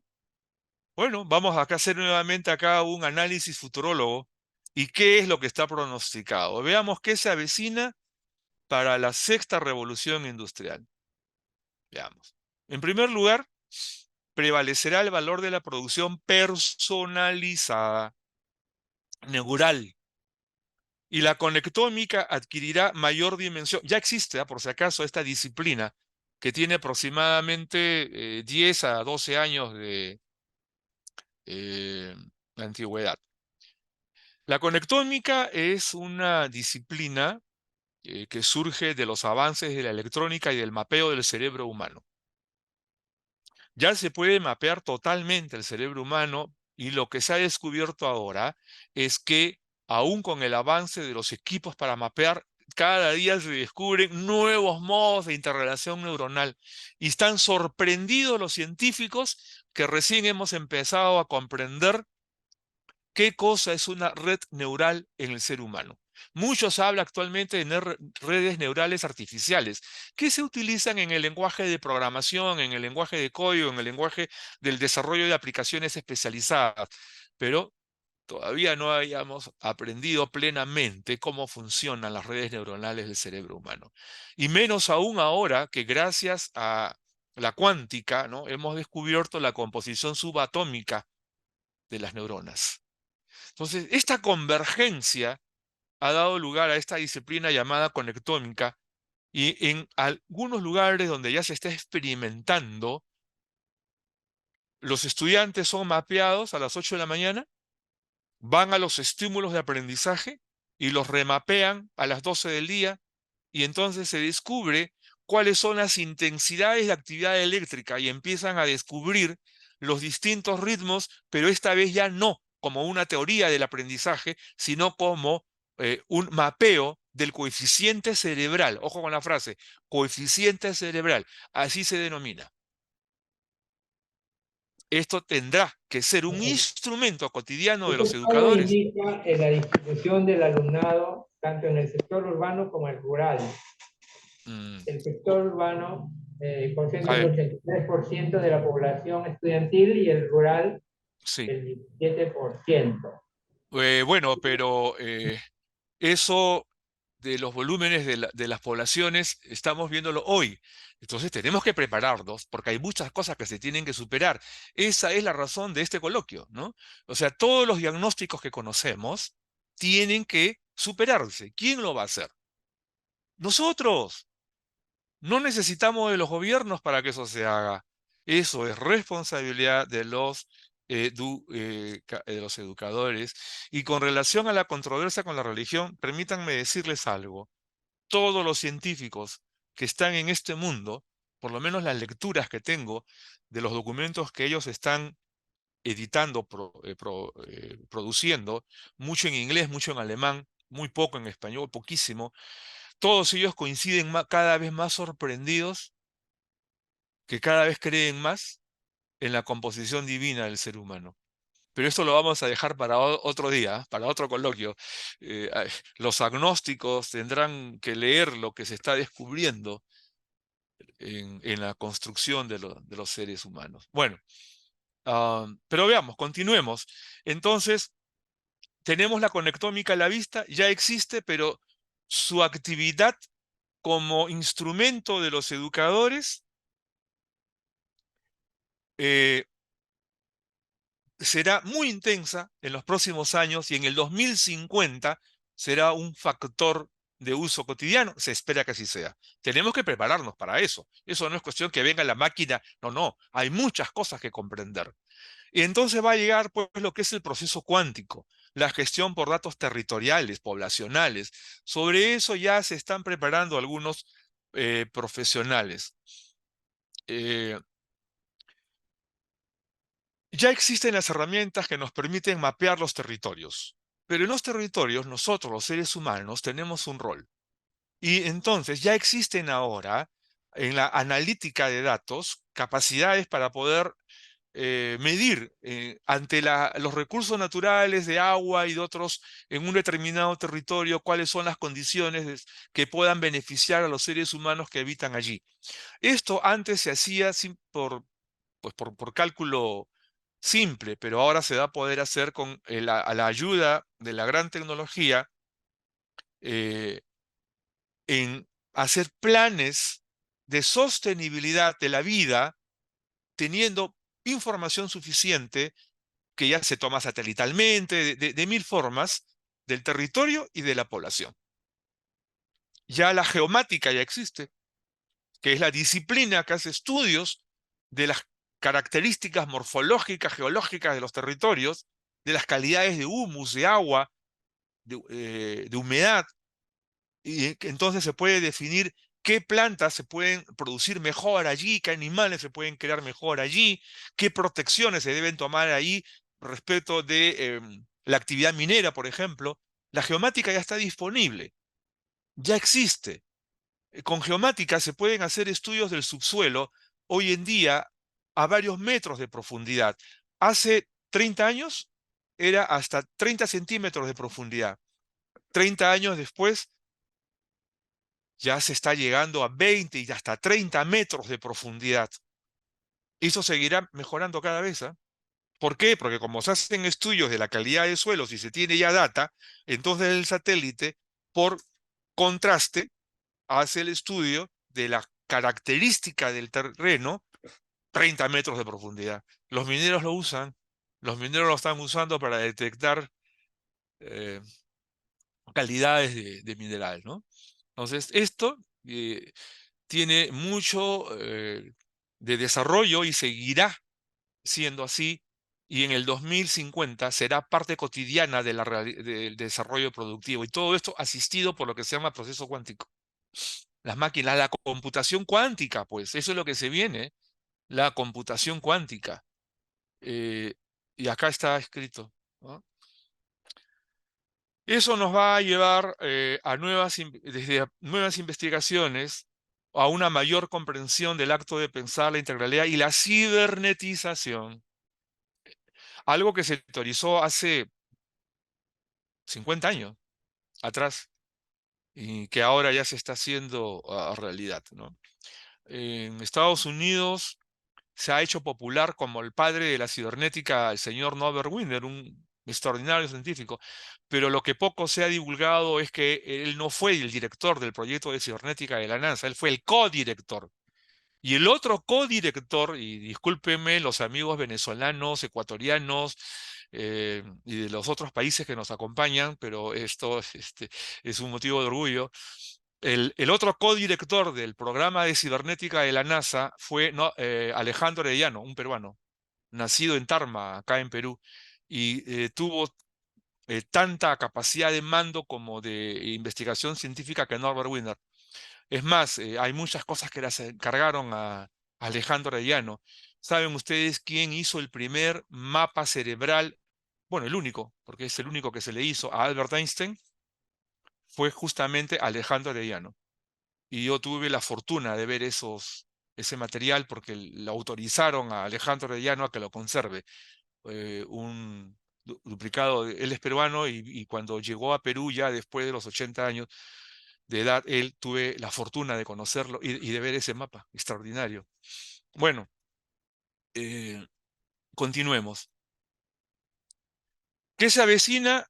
Bueno, vamos acá a hacer nuevamente acá un análisis futurólogo y qué es lo que está pronosticado. Veamos qué se avecina para la sexta revolución industrial. Veamos. En primer lugar, prevalecerá el valor de la producción personalizada, neural, y la conectómica adquirirá mayor dimensión. Ya existe, por si acaso, esta disciplina que tiene aproximadamente 10 a 12 años de antigüedad. La conectómica es una disciplina que surge de los avances de la electrónica y del mapeo del cerebro humano. Ya se puede mapear totalmente el cerebro humano y lo que se ha descubierto ahora es que aún con el avance de los equipos para mapear, cada día se descubren nuevos modos de interrelación neuronal y están sorprendidos los científicos que recién hemos empezado a comprender qué cosa es una red neural en el ser humano. Muchos hablan actualmente de redes neurales artificiales que se utilizan en el lenguaje de programación, en el lenguaje de código, en el lenguaje del desarrollo de aplicaciones especializadas, pero todavía no hayamos aprendido plenamente cómo funcionan las redes neuronales del cerebro humano. Y menos aún ahora que gracias a la cuántica, ¿no?, hemos descubierto la composición subatómica de las neuronas. Entonces, esta convergencia ha dado lugar a esta disciplina llamada conectómica y en algunos lugares donde ya se está experimentando, los estudiantes son mapeados a las 8 de la mañana, van a los estímulos de aprendizaje y los remapean a las 12 del día y entonces se descubre cuáles son las intensidades de actividad eléctrica y empiezan a descubrir los distintos ritmos, pero esta vez ya no como una teoría del aprendizaje, sino como un mapeo del coeficiente cerebral. Ojo con la frase, coeficiente cerebral, así se denomina. Esto tendrá que ser un instrumento cotidiano de
Esto
los
todo
educadores.
indica en la distribución del alumnado, tanto en el sector urbano como el rural.
Mm,
El sector urbano concentra
a
el
ver,
83% de la población estudiantil y el rural
sí.
el 17%.
Bueno, pero eso de los volúmenes de las poblaciones estamos viéndolo hoy. Entonces tenemos que prepararnos porque hay muchas cosas que se tienen que superar. Esa es la razón de este coloquio, ¿no? O sea, todos los diagnósticos que conocemos tienen que superarse. ¿Quién lo va a hacer? Nosotros. No necesitamos de los gobiernos para que eso se haga. Eso es responsabilidad de de los educadores. Y con relación a la controversia con la religión, permítanme decirles algo. Todos los científicos que están en este mundo, por lo menos las lecturas que tengo de los documentos que ellos están editando, produciendo, mucho en inglés, mucho en alemán, muy poco en español, poquísimo, todos ellos coinciden cada vez más sorprendidos que cada vez creen más en la composición divina del ser humano. Pero esto lo vamos a dejar para otro día, para otro coloquio. Los agnósticos tendrán que leer lo que se está descubriendo en la construcción de los seres humanos. Bueno, pero veamos, continuemos. Entonces, tenemos la conectómica a la vista, ya existe, pero su actividad como instrumento de los educadores eh, será muy intensa en los próximos años y en el 2050 será un factor de uso cotidiano. Se espera que así sea. Tenemos que prepararnos para eso. Eso no es cuestión que venga la máquina. No, no. Hay muchas cosas que comprender. Y entonces va a llegar pues lo que es el proceso cuántico, la gestión por datos territoriales, poblacionales. Sobre eso ya se están preparando algunos profesionales. Eh, Ya existen las herramientas que nos permiten mapear los territorios, pero en los territorios nosotros, los seres humanos, tenemos un rol. Y entonces ya existen ahora en la analítica de datos capacidades para poder medir ante los recursos naturales de agua y de otros en un determinado territorio cuáles son las condiciones que puedan beneficiar a los seres humanos que habitan allí. Esto antes se hacía por cálculo simple, pero ahora se va a poder hacer con a la ayuda de la gran tecnología eh, en hacer planes de sostenibilidad de la vida teniendo información suficiente que ya se toma satelitalmente, de mil formas, del territorio y de la población. Ya la geomática ya existe, que es la disciplina que hace estudios de las características morfológicas, geológicas de los territorios, de las calidades de humus, de agua, de humedad, y que entonces se puede definir qué plantas se pueden producir mejor allí, qué animales se pueden crear mejor allí, qué protecciones se deben tomar ahí respecto de la actividad minera, por ejemplo. La geomática ya está disponible, ya existe. Con geomática se pueden hacer estudios del subsuelo hoy en día a varios metros de profundidad. Hace 30 años era hasta 30 centímetros de profundidad. 30 años después ya se está llegando a 20 y hasta 30 metros de profundidad. Eso seguirá mejorando cada vez, ¿ah? ¿Por qué? Porque como se hacen estudios de la calidad de suelos y se tiene ya data, entonces el satélite, por contraste, hace el estudio de la característica del terreno, 30 metros de profundidad. Los mineros lo usan, los mineros lo están usando para detectar eh, calidades de mineral, ¿no? Entonces, esto tiene mucho de desarrollo y seguirá siendo así, y en el 2050 será parte cotidiana de del desarrollo productivo, y todo esto asistido por lo que se llama proceso cuántico. Las máquinas, la computación cuántica, pues eso es lo que se viene, la computación cuántica. Eh, y acá está escrito, ¿no? Eso nos va a llevar desde nuevas investigaciones a una mayor comprensión del acto de pensar, la integralidad y la cibernetización. Algo que se teorizó hace 50 años atrás y que ahora ya se está haciendo realidad, ¿no? En Estados Unidos se ha hecho popular como el padre de la cibernética, el señor Norbert Wiener, un extraordinario científico, pero lo que poco se ha divulgado es que él no fue el director del proyecto de cibernética de la NASA, él fue el codirector. Y el otro codirector, y discúlpenme los amigos venezolanos, ecuatorianos y de los otros países que nos acompañan, pero esto es un motivo de orgullo. El otro codirector del programa de cibernética de la NASA fue Alejandro Arellano, un peruano, nacido en Tarma, acá en Perú, y tuvo tanta capacidad de mando como de investigación científica que Norbert Wiener. Es más, hay muchas cosas que las encargaron a Alejandro Arellano. ¿Saben ustedes quién hizo el primer mapa cerebral? Bueno, el único, porque es el único que se le hizo a Albert Einstein, fue justamente Alejandro Arellano. Y yo tuve la fortuna de ver ese material porque lo autorizaron a Alejandro Arellano a que lo conserve. Un duplicado, él es peruano y cuando llegó a Perú ya después de los 80 años de edad, él tuve la fortuna de conocerlo y de ver ese mapa extraordinario. Bueno, continuemos. ¿Qué se avecina?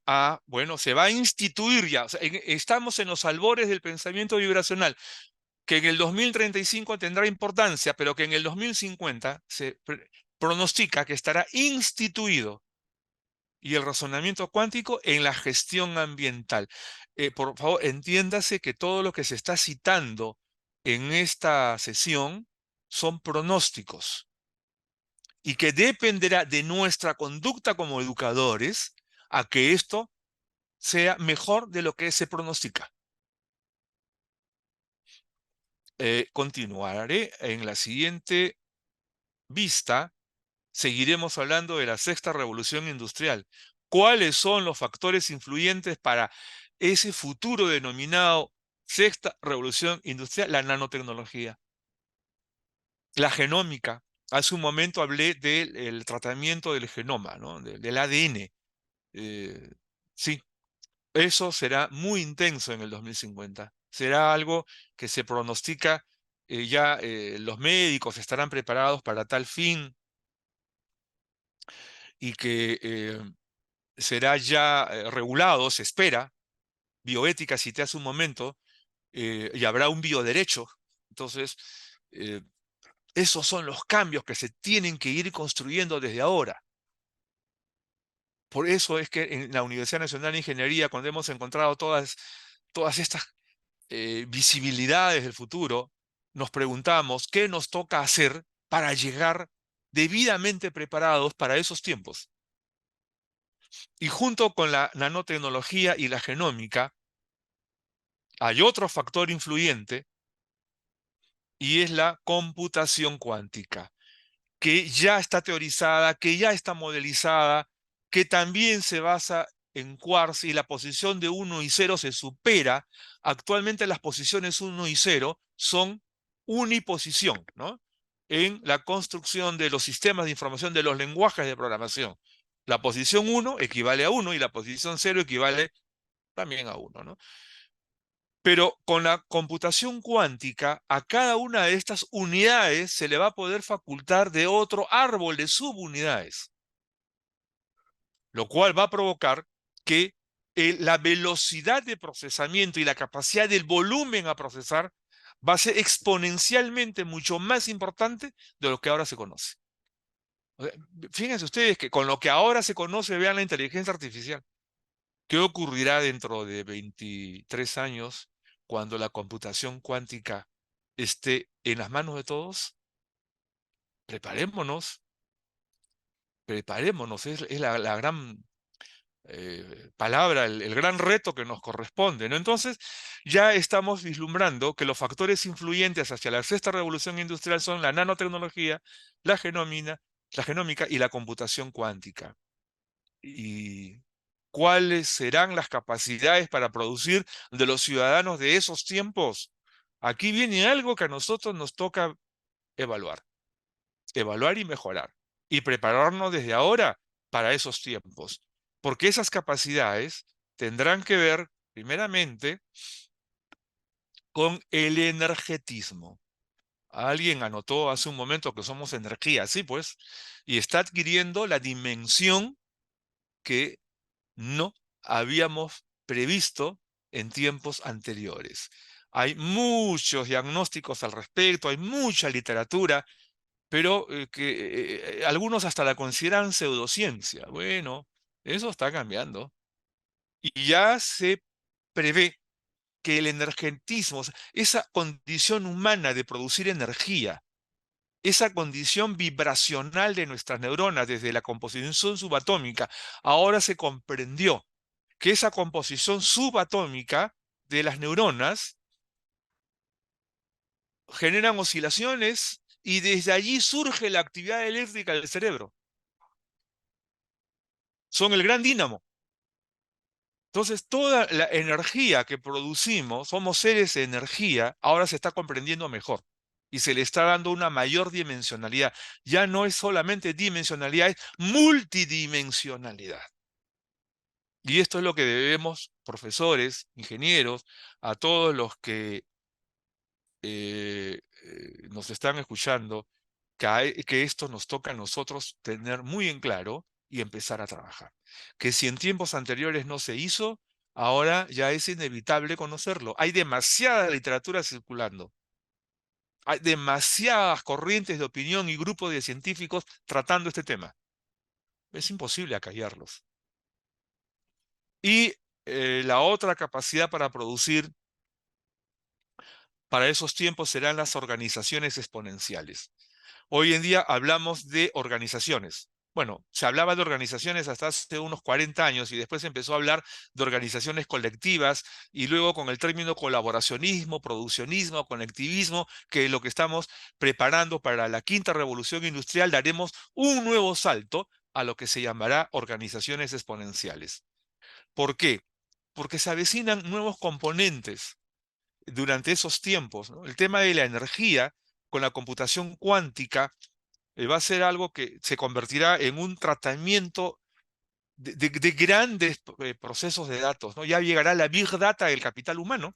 Bueno, se va a instituir ya. O sea, estamos en los albores del pensamiento vibracional, que en el 2035 tendrá importancia, pero que en el 2050 se pronostica que estará instituido. Y el razonamiento cuántico en la gestión ambiental. Por favor, entiéndase que todo lo que se está citando en esta sesión son pronósticos y que dependerá de nuestra conducta como educadores a que esto sea mejor de lo que se pronostica. Continuaré en la siguiente vista. Seguiremos hablando de la sexta revolución industrial. ¿Cuáles son los factores influyentes para ese futuro denominado sexta revolución industrial? La nanotecnología, la genómica. Hace un momento hablé del tratamiento del genoma, ¿no? Del ADN. Eh, sí, eso será muy intenso en el 2050. Será algo que se pronostica, ya los médicos estarán preparados para tal fin y que será ya regulado, se espera, bioética, cité hace un momento, y habrá un bioderecho. Entonces, eh, esos son los cambios que se tienen que ir construyendo desde ahora. Por eso es que en la Universidad Nacional de Ingeniería, cuando hemos encontrado todas estas visibilidades del futuro, nos preguntamos qué nos toca hacer para llegar debidamente preparados para esos tiempos. Y junto con la nanotecnología y la genómica, hay otro factor influyente y es la computación cuántica, que ya está teorizada, que ya está modelizada, que también se basa en quarks y la posición de 1 y 0 se supera. Actualmente las posiciones 1 y 0 son uniposición, ¿no? En la construcción de los sistemas de información de los lenguajes de programación. La posición 1 equivale a 1 y la posición 0 equivale también a 1, ¿no? Pero con la computación cuántica, a cada una de estas unidades se le va a poder facultar de otro árbol de subunidades, lo cual va a provocar que la velocidad de procesamiento y la capacidad del volumen a procesar va a ser exponencialmente mucho más importante de lo que ahora se conoce. O sea, fíjense ustedes que con lo que ahora se conoce, vean la inteligencia artificial. ¿Qué ocurrirá dentro de 23 años cuando la computación cuántica esté en las manos de todos? Preparémonos, preparémonos, es la gran palabra, el gran reto que nos corresponde, ¿no? Entonces, ya estamos vislumbrando que los factores influyentes hacia la sexta revolución industrial son la nanotecnología, la genómica y la computación cuántica. ¿Y cuáles serán las capacidades para producir de los ciudadanos de esos tiempos? Aquí viene algo que a nosotros nos toca evaluar, evaluar y mejorar, y prepararnos desde ahora para esos tiempos, porque esas capacidades tendrán que ver, primeramente, con el energetismo. Alguien anotó hace un momento que somos energía, sí, pues, y está adquiriendo la dimensión que no habíamos previsto en tiempos anteriores. Hay muchos diagnósticos al respecto, hay mucha literatura, pero algunos hasta la consideran pseudociencia. Bueno, eso está cambiando. Y ya se prevé que el energentismo, o sea, esa condición humana de producir energía, esa condición vibracional de nuestras neuronas desde la composición subatómica, ahora se comprendió que esa composición subatómica de las neuronas generan oscilaciones y desde allí surge la actividad eléctrica del cerebro. Son el gran dínamo. Entonces, toda la energía que producimos, somos seres de energía, ahora se está comprendiendo mejor y se le está dando una mayor dimensionalidad. Ya no es solamente dimensionalidad, es multidimensionalidad. Y esto es lo que debemos, profesores, ingenieros, a todos los que nos están escuchando, que esto nos toca a nosotros tener muy en claro y empezar a trabajar. Que si en tiempos anteriores no se hizo, ahora ya es inevitable conocerlo. Hay demasiada literatura circulando. Hay demasiadas corrientes de opinión y grupos de científicos tratando este tema. Es imposible acallarlos. Y la otra capacidad para producir para esos tiempos serán las organizaciones exponenciales. Hoy en día hablamos de organizaciones. Bueno, se hablaba de organizaciones hasta hace unos 40 años y después se empezó a hablar de organizaciones colectivas y luego con el término colaboracionismo, produccionismo, conectivismo, que es lo que estamos preparando para la quinta revolución industrial, daremos un nuevo salto a lo que se llamará organizaciones exponenciales. ¿Por qué? Porque se avecinan nuevos componentes durante esos tiempos, ¿no? El tema de la energía con la computación cuántica va a ser algo que se convertirá en un tratamiento de grandes procesos de datos, ¿no? Ya llegará la Big Data del capital humano,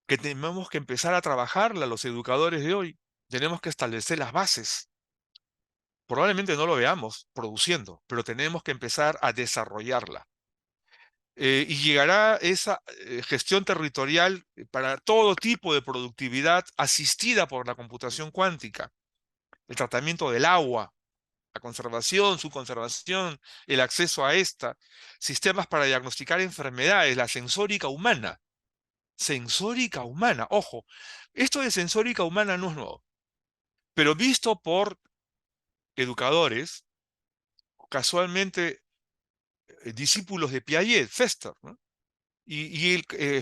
que tenemos que empezar a trabajarla los educadores de hoy. Tenemos que establecer las bases. Probablemente no lo veamos produciendo, pero tenemos que empezar a desarrollarla. Y llegará esa gestión territorial para todo tipo de productividad asistida por la computación cuántica, el tratamiento del agua, la conservación, su conservación, el acceso a esta, sistemas para diagnosticar enfermedades, la sensórica humana, ojo, esto de sensórica humana no es nuevo, pero visto por educadores, casualmente discípulos de Piaget, Fester, ¿no?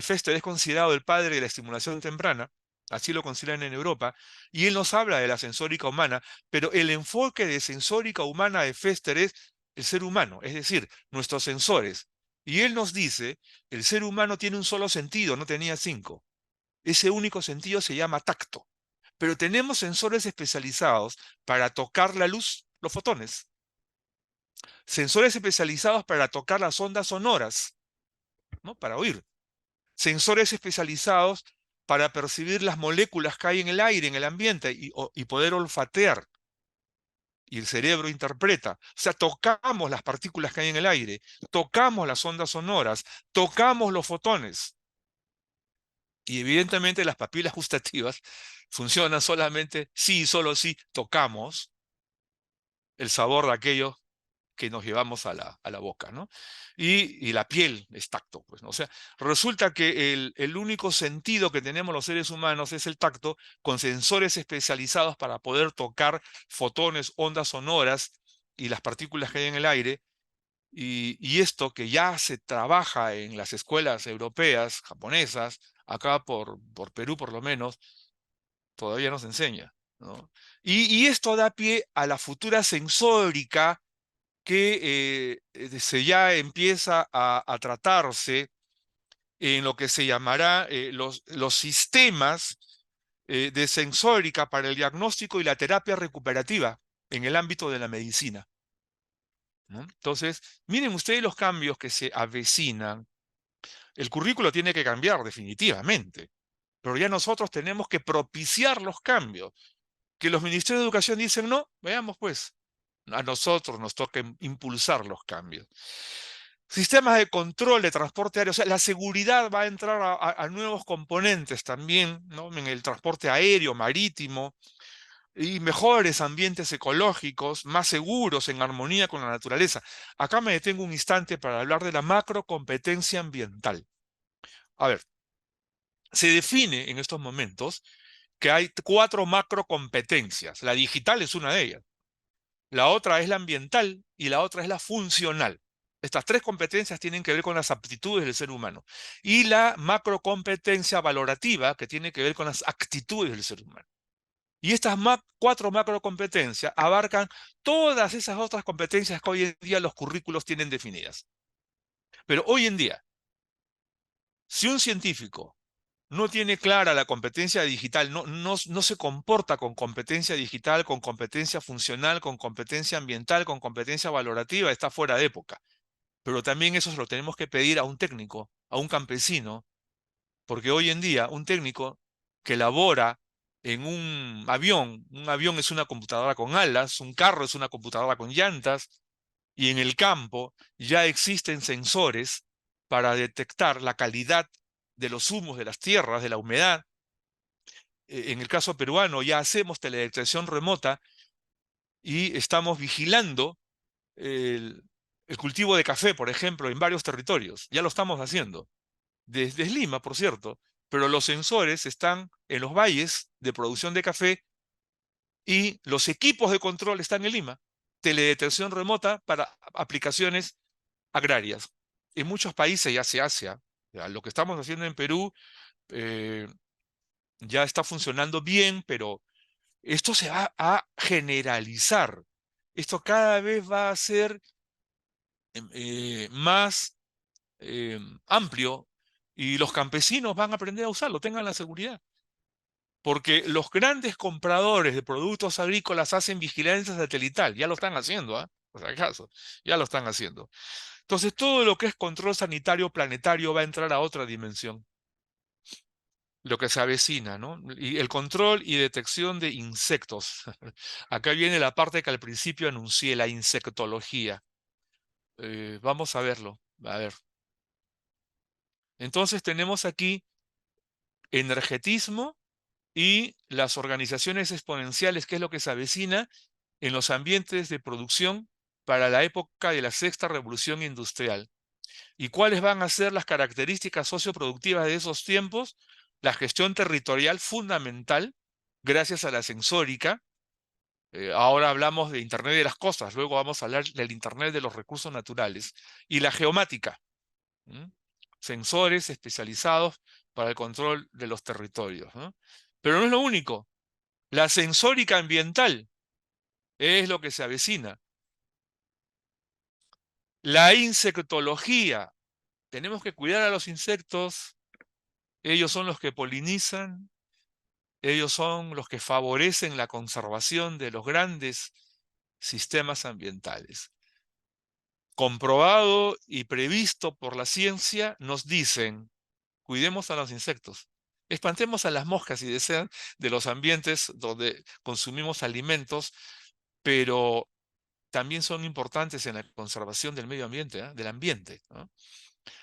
Fester es considerado el padre de la estimulación temprana, así lo consideran en Europa, y él nos habla de la sensórica humana, pero el enfoque de sensórica humana de Fester es el ser humano, es decir, nuestros sensores. Y él nos dice, el ser humano tiene un solo sentido, no tenía cinco. Ese único sentido se llama tacto. Pero tenemos sensores especializados para tocar la luz, los fotones. Sensores especializados para tocar las ondas sonoras, ¿no? Para oír. Sensores especializados para percibir las moléculas que hay en el aire, en el ambiente, y poder olfatear. Y el cerebro interpreta. O sea, tocamos las partículas que hay en el aire, tocamos las ondas sonoras, tocamos los fotones. Y evidentemente las papilas gustativas funcionan solamente si y solo si tocamos el sabor de aquello que nos llevamos a la boca, ¿no? Y la piel es tacto, pues, ¿no? O sea, resulta que el único sentido que tenemos los seres humanos es el tacto, con sensores especializados para poder tocar fotones, ondas sonoras y las partículas que hay en el aire. Y esto que ya se trabaja en las escuelas europeas, japonesas, acá por Perú por lo menos, todavía no se enseña, ¿no? Y esto da pie a la futura sensórica que se ya empieza a tratarse en lo que se llamará los sistemas de sensórica para el diagnóstico y la terapia recuperativa en el ámbito de la medicina, ¿no? Entonces, miren ustedes los cambios que se avecinan. El currículo tiene que cambiar definitivamente, pero ya nosotros tenemos que propiciar los cambios. Que los ministerios de educación dicen no, veamos pues. A nosotros nos toca impulsar los cambios. Sistemas de control de transporte aéreo, o sea, la seguridad va a entrar a nuevos componentes también, ¿no? En el transporte aéreo, marítimo, y mejores ambientes ecológicos, más seguros, en armonía con la naturaleza. Acá me detengo un instante para hablar de la macrocompetencia ambiental. A ver, se define en estos momentos que hay 4 macrocompetencias. La digital es una de ellas. La otra es la ambiental y la otra es la funcional. Estas 3 competencias tienen que ver con las aptitudes del ser humano. Y la macrocompetencia valorativa, que tiene que ver con las actitudes del ser humano. Y estas 4 macrocompetencias abarcan todas esas otras competencias que hoy en día los currículos tienen definidas. Pero hoy en día, si un científico no tiene clara la competencia digital, no se comporta con competencia digital, con competencia funcional, con competencia ambiental, con competencia valorativa, está fuera de época. Pero también eso se lo tenemos que pedir a un técnico, a un campesino, porque hoy en día un técnico que labora en un avión es una computadora con alas, un carro es una computadora con llantas, y en el campo ya existen sensores para detectar la calidad de los humos de las tierras, de la humedad. En el caso peruano ya hacemos teledetección remota y estamos vigilando el, el cultivo de café, por ejemplo, en varios territorios. Ya lo estamos haciendo. Desde Lima, por cierto, pero los sensores están en los valles de producción de café y los equipos de control están en Lima. Teledetección remota para aplicaciones agrarias. En muchos países ya se hace. ¿Ah? O sea, lo que estamos haciendo en Perú eh, ya está funcionando bien, pero esto se va a generalizar. Esto cada vez va a ser más amplio y los campesinos van a aprender a usarlo, tengan la seguridad. Porque los grandes compradores de productos agrícolas hacen vigilancia satelital, ya lo están haciendo, ¿ah? Por si acaso, ya lo están haciendo. Entonces, todo lo que es control sanitario planetario va a entrar a otra dimensión, lo que se avecina, ¿no? Y el control y detección de insectos. Acá viene la parte que al principio anuncié, la insectología. Vamos a verlo. A ver. Entonces tenemos aquí energetismo y las organizaciones exponenciales, que es lo que se avecina en los ambientes de producción para la época de la sexta revolución industrial. ¿Y cuáles van a ser las características socioproductivas de esos tiempos? La gestión territorial fundamental, gracias a la sensórica. Ahora hablamos de Internet de las cosas, luego vamos a hablar del Internet de los recursos naturales. Y la geomática, ¿m? Sensores especializados para el control de los territorios, ¿no? Pero no es lo único. La sensórica ambiental es lo que se avecina. La insectología. Tenemos que cuidar a los insectos. Ellos son los que polinizan. Ellos son los que favorecen la conservación de los grandes sistemas ambientales. Comprobado y previsto por la ciencia, nos dicen, cuidemos a los insectos. Espantemos a las moscas si desean de los ambientes donde consumimos alimentos, pero también son importantes en la conservación del medio ambiente, ¿eh? Del ambiente, ¿no?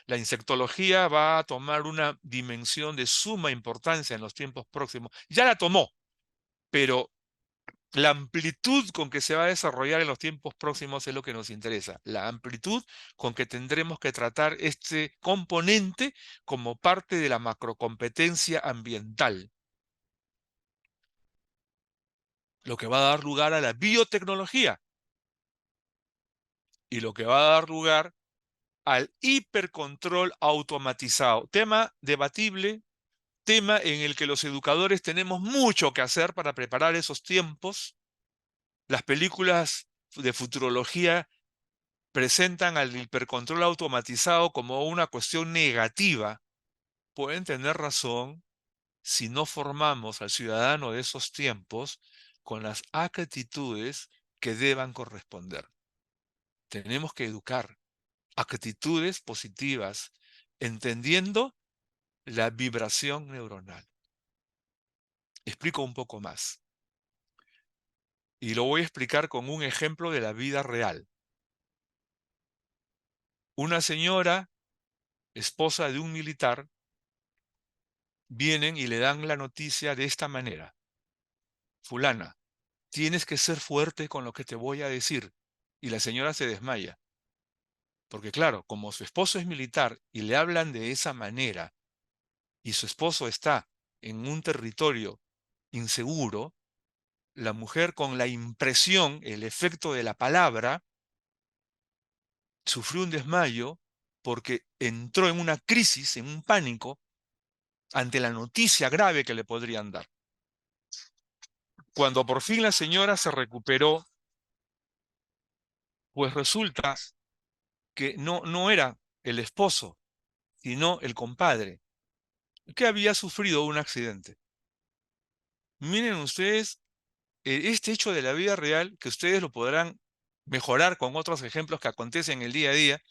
La insectología va a tomar una dimensión de suma importancia en los tiempos próximos. Ya la tomó, pero la amplitud con que se va a desarrollar en los tiempos próximos es lo que nos interesa. La amplitud con que tendremos que tratar este componente como parte de la macrocompetencia ambiental, lo que va a dar lugar a la biotecnología y lo que va a dar lugar al hipercontrol automatizado. Tema debatible, tema en el que los educadores tenemos mucho que hacer para preparar esos tiempos. Las películas de futurología presentan al hipercontrol automatizado como una cuestión negativa. Pueden tener razón si no formamos al ciudadano de esos tiempos con las actitudes que deban corresponder. Tenemos que educar actitudes positivas, entendiendo la vibración neuronal. Explico un poco más. Y lo voy a explicar con un ejemplo de la vida real. Una señora, esposa de un militar, vienen y le dan la noticia de esta manera: fulana, tienes que ser fuerte con lo que te voy a decir. Y la señora se desmaya, porque claro, como su esposo es militar y le hablan de esa manera, y su esposo está en un territorio inseguro, la mujer, con la impresión, el efecto de la palabra, sufrió un desmayo porque entró en una crisis, en un pánico, ante la noticia grave que le podrían dar. Cuando por fin la señora se recuperó, pues resulta que no era el esposo, sino el compadre, que había sufrido un accidente. Miren ustedes, este hecho de la vida real, que ustedes lo podrán mejorar con otros ejemplos que acontecen en el día a día,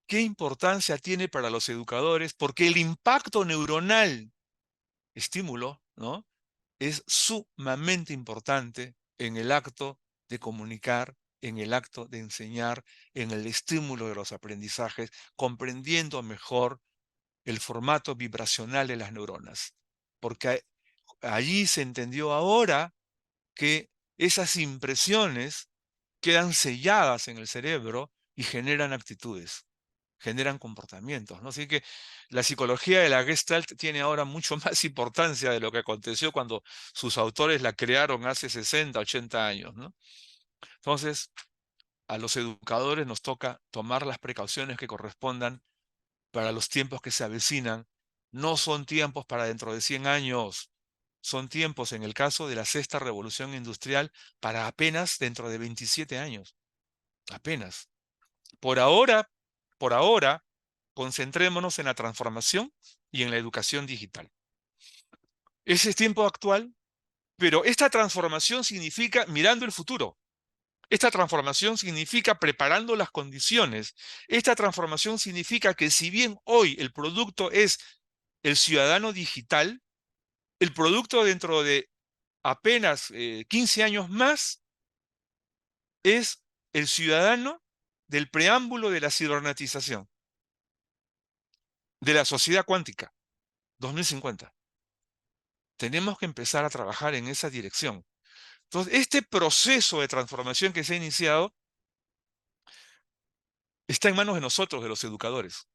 ¿qué importancia tiene para los educadores? Porque el impacto neuronal, estímulo, ¿no?, es sumamente importante en el acto de comunicar, en el acto de enseñar, en el estímulo de los aprendizajes, comprendiendo mejor el formato vibracional de las neuronas. Porque allí se entendió ahora que esas impresiones quedan selladas en el cerebro y generan actitudes, generan comportamientos, ¿no? Así que la psicología de la Gestalt tiene ahora mucho más importancia de lo que aconteció cuando sus autores la crearon hace 60, 80 años, ¿no? Entonces, a los educadores nos toca tomar las precauciones que correspondan para los tiempos que se avecinan. No son tiempos para dentro de 100 años, son tiempos, en el caso de la sexta revolución industrial, para apenas dentro de 27 años, apenas. Por ahora, por ahora, concentrémonos en la transformación y en la educación digital. Ese es tiempo actual, pero esta transformación significa mirando el futuro. Esta transformación significa preparando las condiciones. Esta transformación significa que si bien hoy el producto es el ciudadano digital, el producto dentro de apenas 15 años más es el ciudadano del preámbulo de la cibernetización, de la sociedad cuántica, 2050. Tenemos que empezar a trabajar en esa dirección. Entonces, este proceso de transformación que se ha iniciado está en manos de nosotros, de los educadores.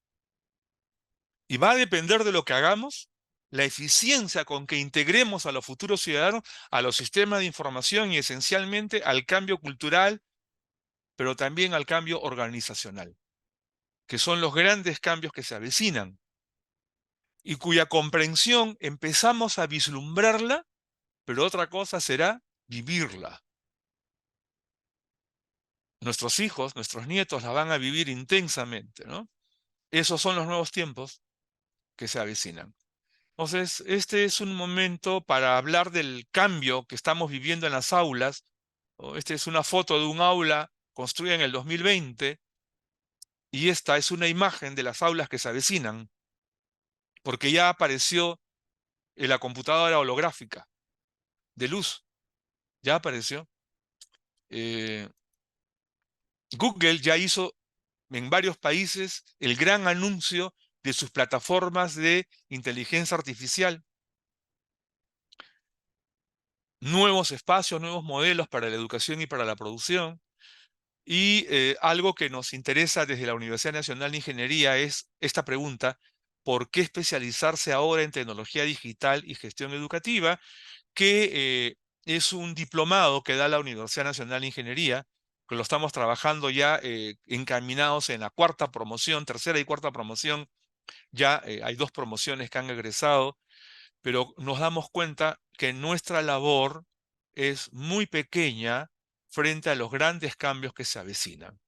Y va a depender de lo que hagamos, la eficiencia con que integremos a los futuros ciudadanos a los sistemas de información y esencialmente al cambio cultural, pero también al cambio organizacional, que son los grandes cambios que se avecinan y cuya comprensión empezamos a vislumbrarla, pero otra cosa será vivirla. Nuestros hijos, nuestros nietos la van a vivir intensamente, ¿no? Esos son los nuevos tiempos que se avecinan. Entonces, este es un momento para hablar del cambio que estamos viviendo en las aulas. Esta es una foto de un aula construida en el 2020 y esta es una imagen de las aulas que se avecinan, porque ya apareció la computadora holográfica de luz, ya apareció. Eh, Google ya hizo en varios países el gran anuncio de sus plataformas de inteligencia artificial, nuevos espacios, nuevos modelos para la educación y para la producción. Y algo que nos interesa desde la Universidad Nacional de Ingeniería es esta pregunta: ¿por qué especializarse ahora en tecnología digital y gestión educativa? Que es un diplomado que da la Universidad Nacional de Ingeniería, que lo estamos trabajando ya encaminados en la cuarta promoción, tercera y cuarta promoción. Ya hay 2 promociones que han egresado, pero nos damos cuenta que nuestra labor es muy pequeña frente a los grandes cambios que se avecinan.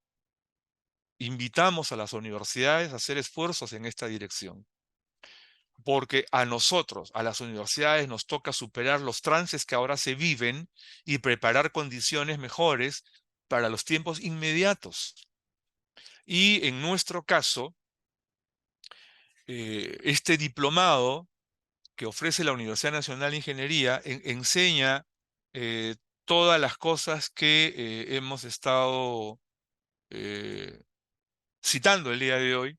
Invitamos a las universidades a hacer esfuerzos en esta dirección, porque a nosotros, a las universidades, nos toca superar los trances que ahora se viven y preparar condiciones mejores para los tiempos inmediatos. Y en nuestro caso, este diplomado que ofrece la Universidad Nacional de Ingeniería enseña todas las cosas que hemos estado citando el día de hoy.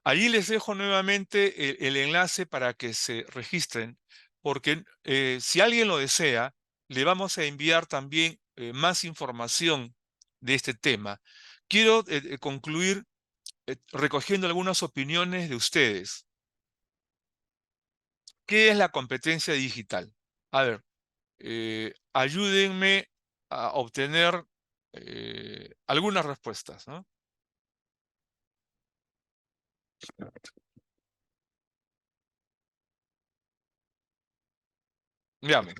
Allí les dejo nuevamente el enlace para que se registren, porque si alguien lo desea, le vamos a enviar también más información de este tema. Quiero concluir recogiendo algunas opiniones de ustedes. ¿Qué es la competencia digital? A ver, ayúdenme a obtener algunas respuestas, ¿no? Veamos.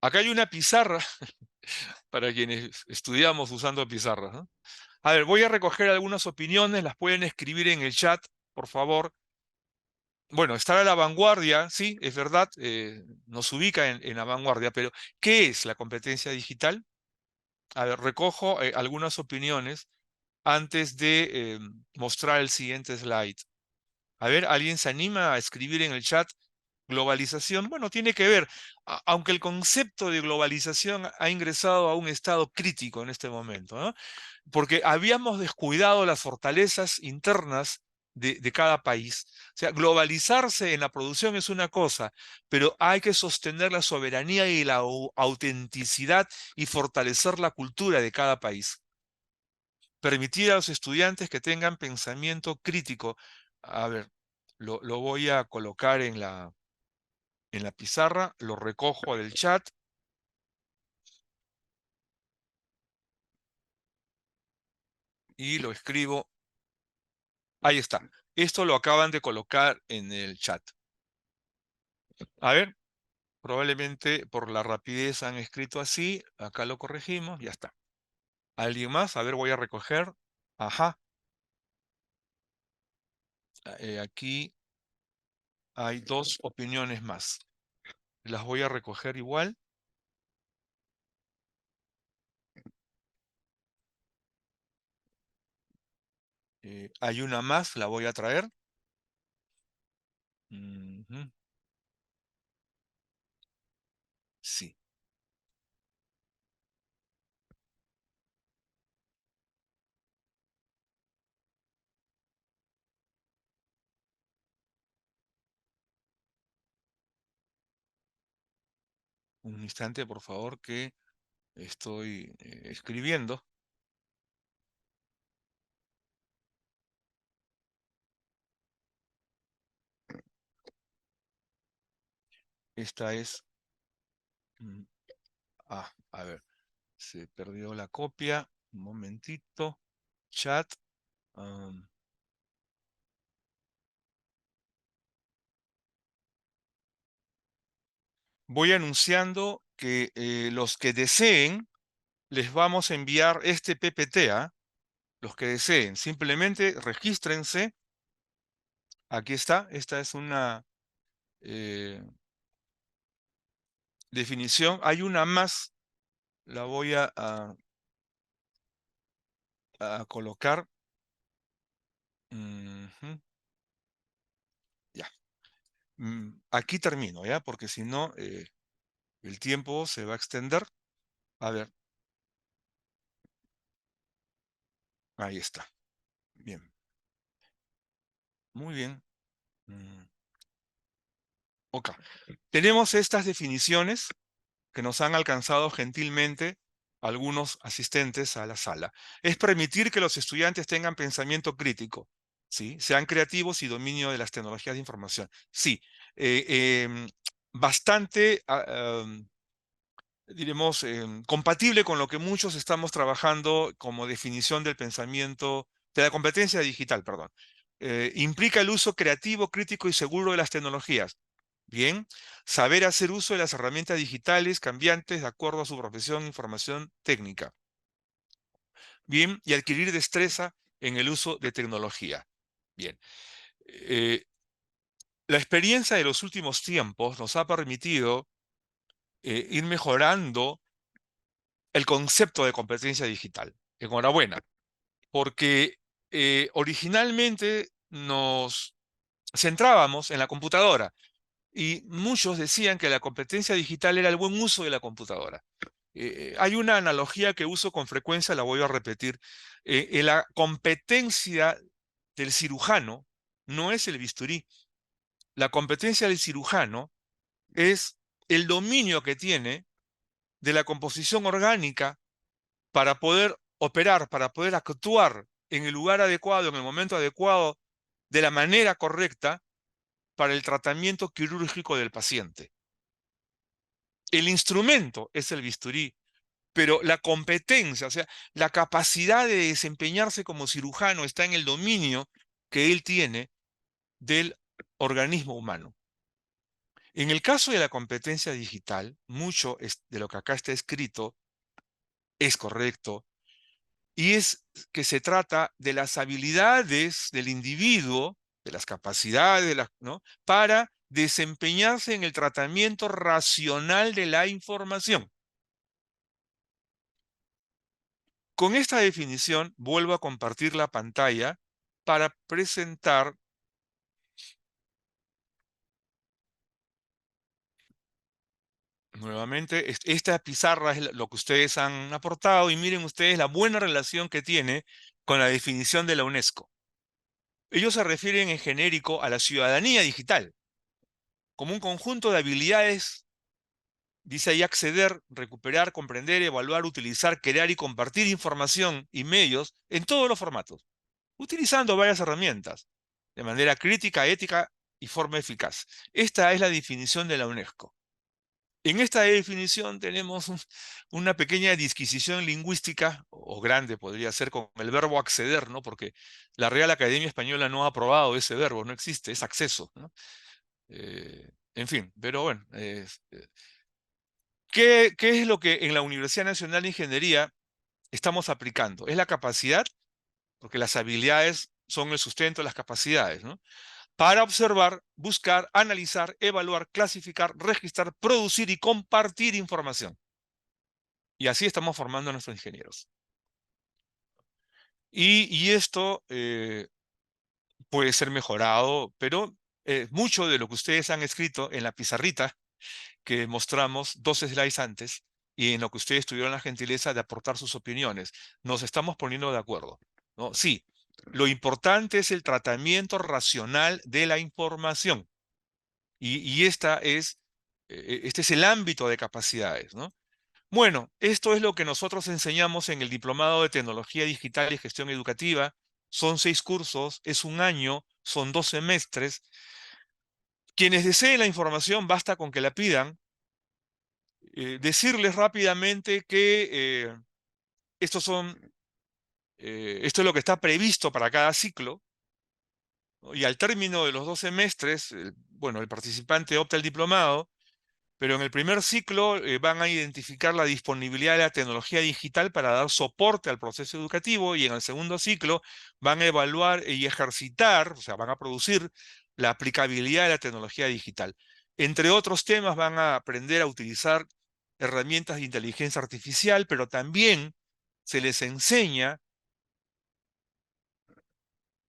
Acá hay una pizarra para quienes estudiamos usando pizarras, ¿no? A ver, voy a recoger algunas opiniones, las pueden escribir en el chat, por favor. Bueno, estar a la vanguardia, sí, es verdad, nos ubica en la vanguardia, pero ¿qué es la competencia digital? A ver, recojo algunas opiniones antes de mostrar el siguiente slide. A ver, ¿alguien se anima a escribir en el chat globalización? Bueno, tiene que ver, aunque el concepto de globalización ha ingresado a un estado crítico en este momento, ¿no? Porque habíamos descuidado las fortalezas internas de cada país. O sea, globalizarse en la producción es una cosa, pero hay que sostener la soberanía y la autenticidad y fortalecer la cultura de cada país. Permitir a los estudiantes que tengan pensamiento crítico. A ver, lo voy a colocar en la pizarra, lo recojo del chat y lo escribo. Ahí está. Esto lo acaban de colocar en el chat. A ver, probablemente por la rapidez han escrito así. Acá lo corregimos, ya está. ¿Alguien más? A ver, voy a recoger. Ajá. Aquí hay dos opiniones más. Las voy a recoger igual. Hay una más, la voy a traer. Ujú. Sí. Un instante, por favor, que estoy escribiendo. Esta es... mm, a ver, se perdió la copia. Un momentito. Chat. am, Voy anunciando que los que deseen, les vamos a enviar este PPT, ¿ah? Los que deseen, simplemente regístrense. Aquí está, esta es una eh, definición. Hay una más, la voy a colocar. Ujú, ya. Aquí termino, ¿ya? Porque si no, el tiempo se va a extender. A ver, ahí está. Bien, muy bien. Mm, ok. Tenemos estas definiciones que nos han alcanzado gentilmente algunos asistentes a la sala. Es permitir que los estudiantes tengan pensamiento crítico, ¿sí? Sean creativos y dominio de las tecnologías de información. Sí, bastante, diremos, compatible con lo que muchos estamos trabajando como definición del pensamiento, de la competencia digital, perdón. Implica el uso creativo, crítico y seguro de las tecnologías. Bien, saber hacer uso de las herramientas digitales cambiantes de acuerdo a su profesión e información técnica. Bien, y adquirir destreza en el uso de tecnología. Bien, eh, la experiencia de los últimos tiempos nos ha permitido ir mejorando el concepto de competencia digital. Enhorabuena, porque originalmente nos centrábamos en la computadora. y muchos decían que la competencia digital era el buen uso de la computadora. Hay una analogía que uso con frecuencia, la voy a repetir. La competencia del cirujano no es el bisturí. La competencia del cirujano es el dominio que tiene de la composición orgánica para poder operar, para poder actuar en el lugar adecuado, en el momento adecuado, de la manera correcta para el tratamiento quirúrgico del paciente. El instrumento es el bisturí, pero la competencia, o sea, la capacidad de desempeñarse como cirujano está en el dominio que él tiene del organismo humano. En el caso de la competencia digital, mucho de lo que acá está escrito es correcto, y es que se trata de las habilidades del individuo, de las capacidades, ¿no?, para desempeñarse en el tratamiento racional de la información. Con esta definición vuelvo a compartir la pantalla para presentar nuevamente. Esta pizarra es lo que ustedes han aportado, y miren ustedes la buena relación que tiene con la definición de la UNESCO. Ellos se refieren en genérico a la ciudadanía digital como un conjunto de habilidades, dice ahí: acceder, recuperar, comprender, evaluar, utilizar, crear y compartir información y medios en todos los formatos, utilizando varias herramientas, de manera crítica, ética y forma eficaz. Esta es la definición de la UNESCO. En esta definición tenemos una pequeña disquisición lingüística, o grande podría ser, con el verbo acceder, ¿no? Porque la Real Academia Española no ha aprobado ese verbo, no existe, es acceso, ¿no? En fin, pero bueno, ¿qué es lo que en la Universidad Nacional de Ingeniería estamos aplicando? Es la capacidad, porque las habilidades son el sustento de las capacidades, ¿no?, para observar, buscar, analizar, evaluar, clasificar, registrar, producir y compartir información. Y así estamos formando a nuestros ingenieros. Y esto puede ser mejorado, pero mucho de lo que ustedes han escrito en la pizarrita que mostramos 2 slides antes, y en lo que ustedes tuvieron la gentileza de aportar sus opiniones, nos estamos poniendo de acuerdo, ¿no? Sí, lo importante es el tratamiento racional de la información. Y este es el ámbito de capacidades, ¿no? Bueno, esto es lo que nosotros enseñamos en el Diplomado de Tecnología Digital y Gestión Educativa. Son 6 cursos, es un año, son 2 semestres. Quienes deseen la información, basta con que la pidan. Decirles rápidamente que esto es lo que está previsto para cada ciclo, ¿no? Y al término de los 2 semestres, bueno, el participante opta el diplomado. Pero en el primer ciclo van a identificar la disponibilidad de la tecnología digital para dar soporte al proceso educativo, y en el segundo ciclo van a evaluar y ejercitar, o sea, van a producir la aplicabilidad de la tecnología digital. Entre otros temas, van a aprender a utilizar herramientas de inteligencia artificial, pero también se les enseña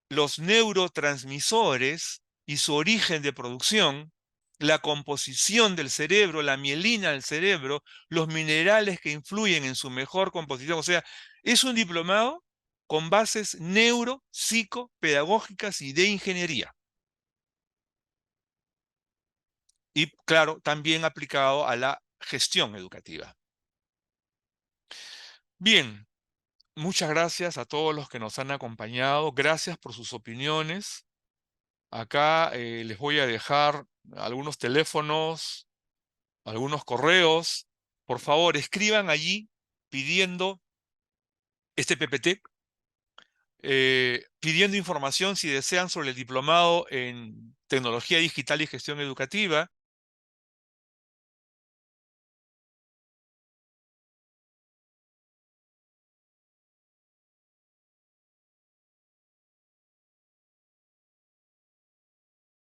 los neurotransmisores y su origen de producción, la composición del cerebro, la mielina del cerebro, los minerales que influyen en su mejor composición. O sea, es un diplomado con bases neuro, psicopedagógicas y de ingeniería. Y claro, también aplicado a la gestión educativa. Bien, muchas gracias a todos los que nos han acompañado. Gracias por sus opiniones. Acá les voy a dejar algunos teléfonos, algunos correos. Por favor, escriban allí pidiendo este PPT, pidiendo información si desean sobre el diplomado en Tecnología Digital y Gestión Educativa.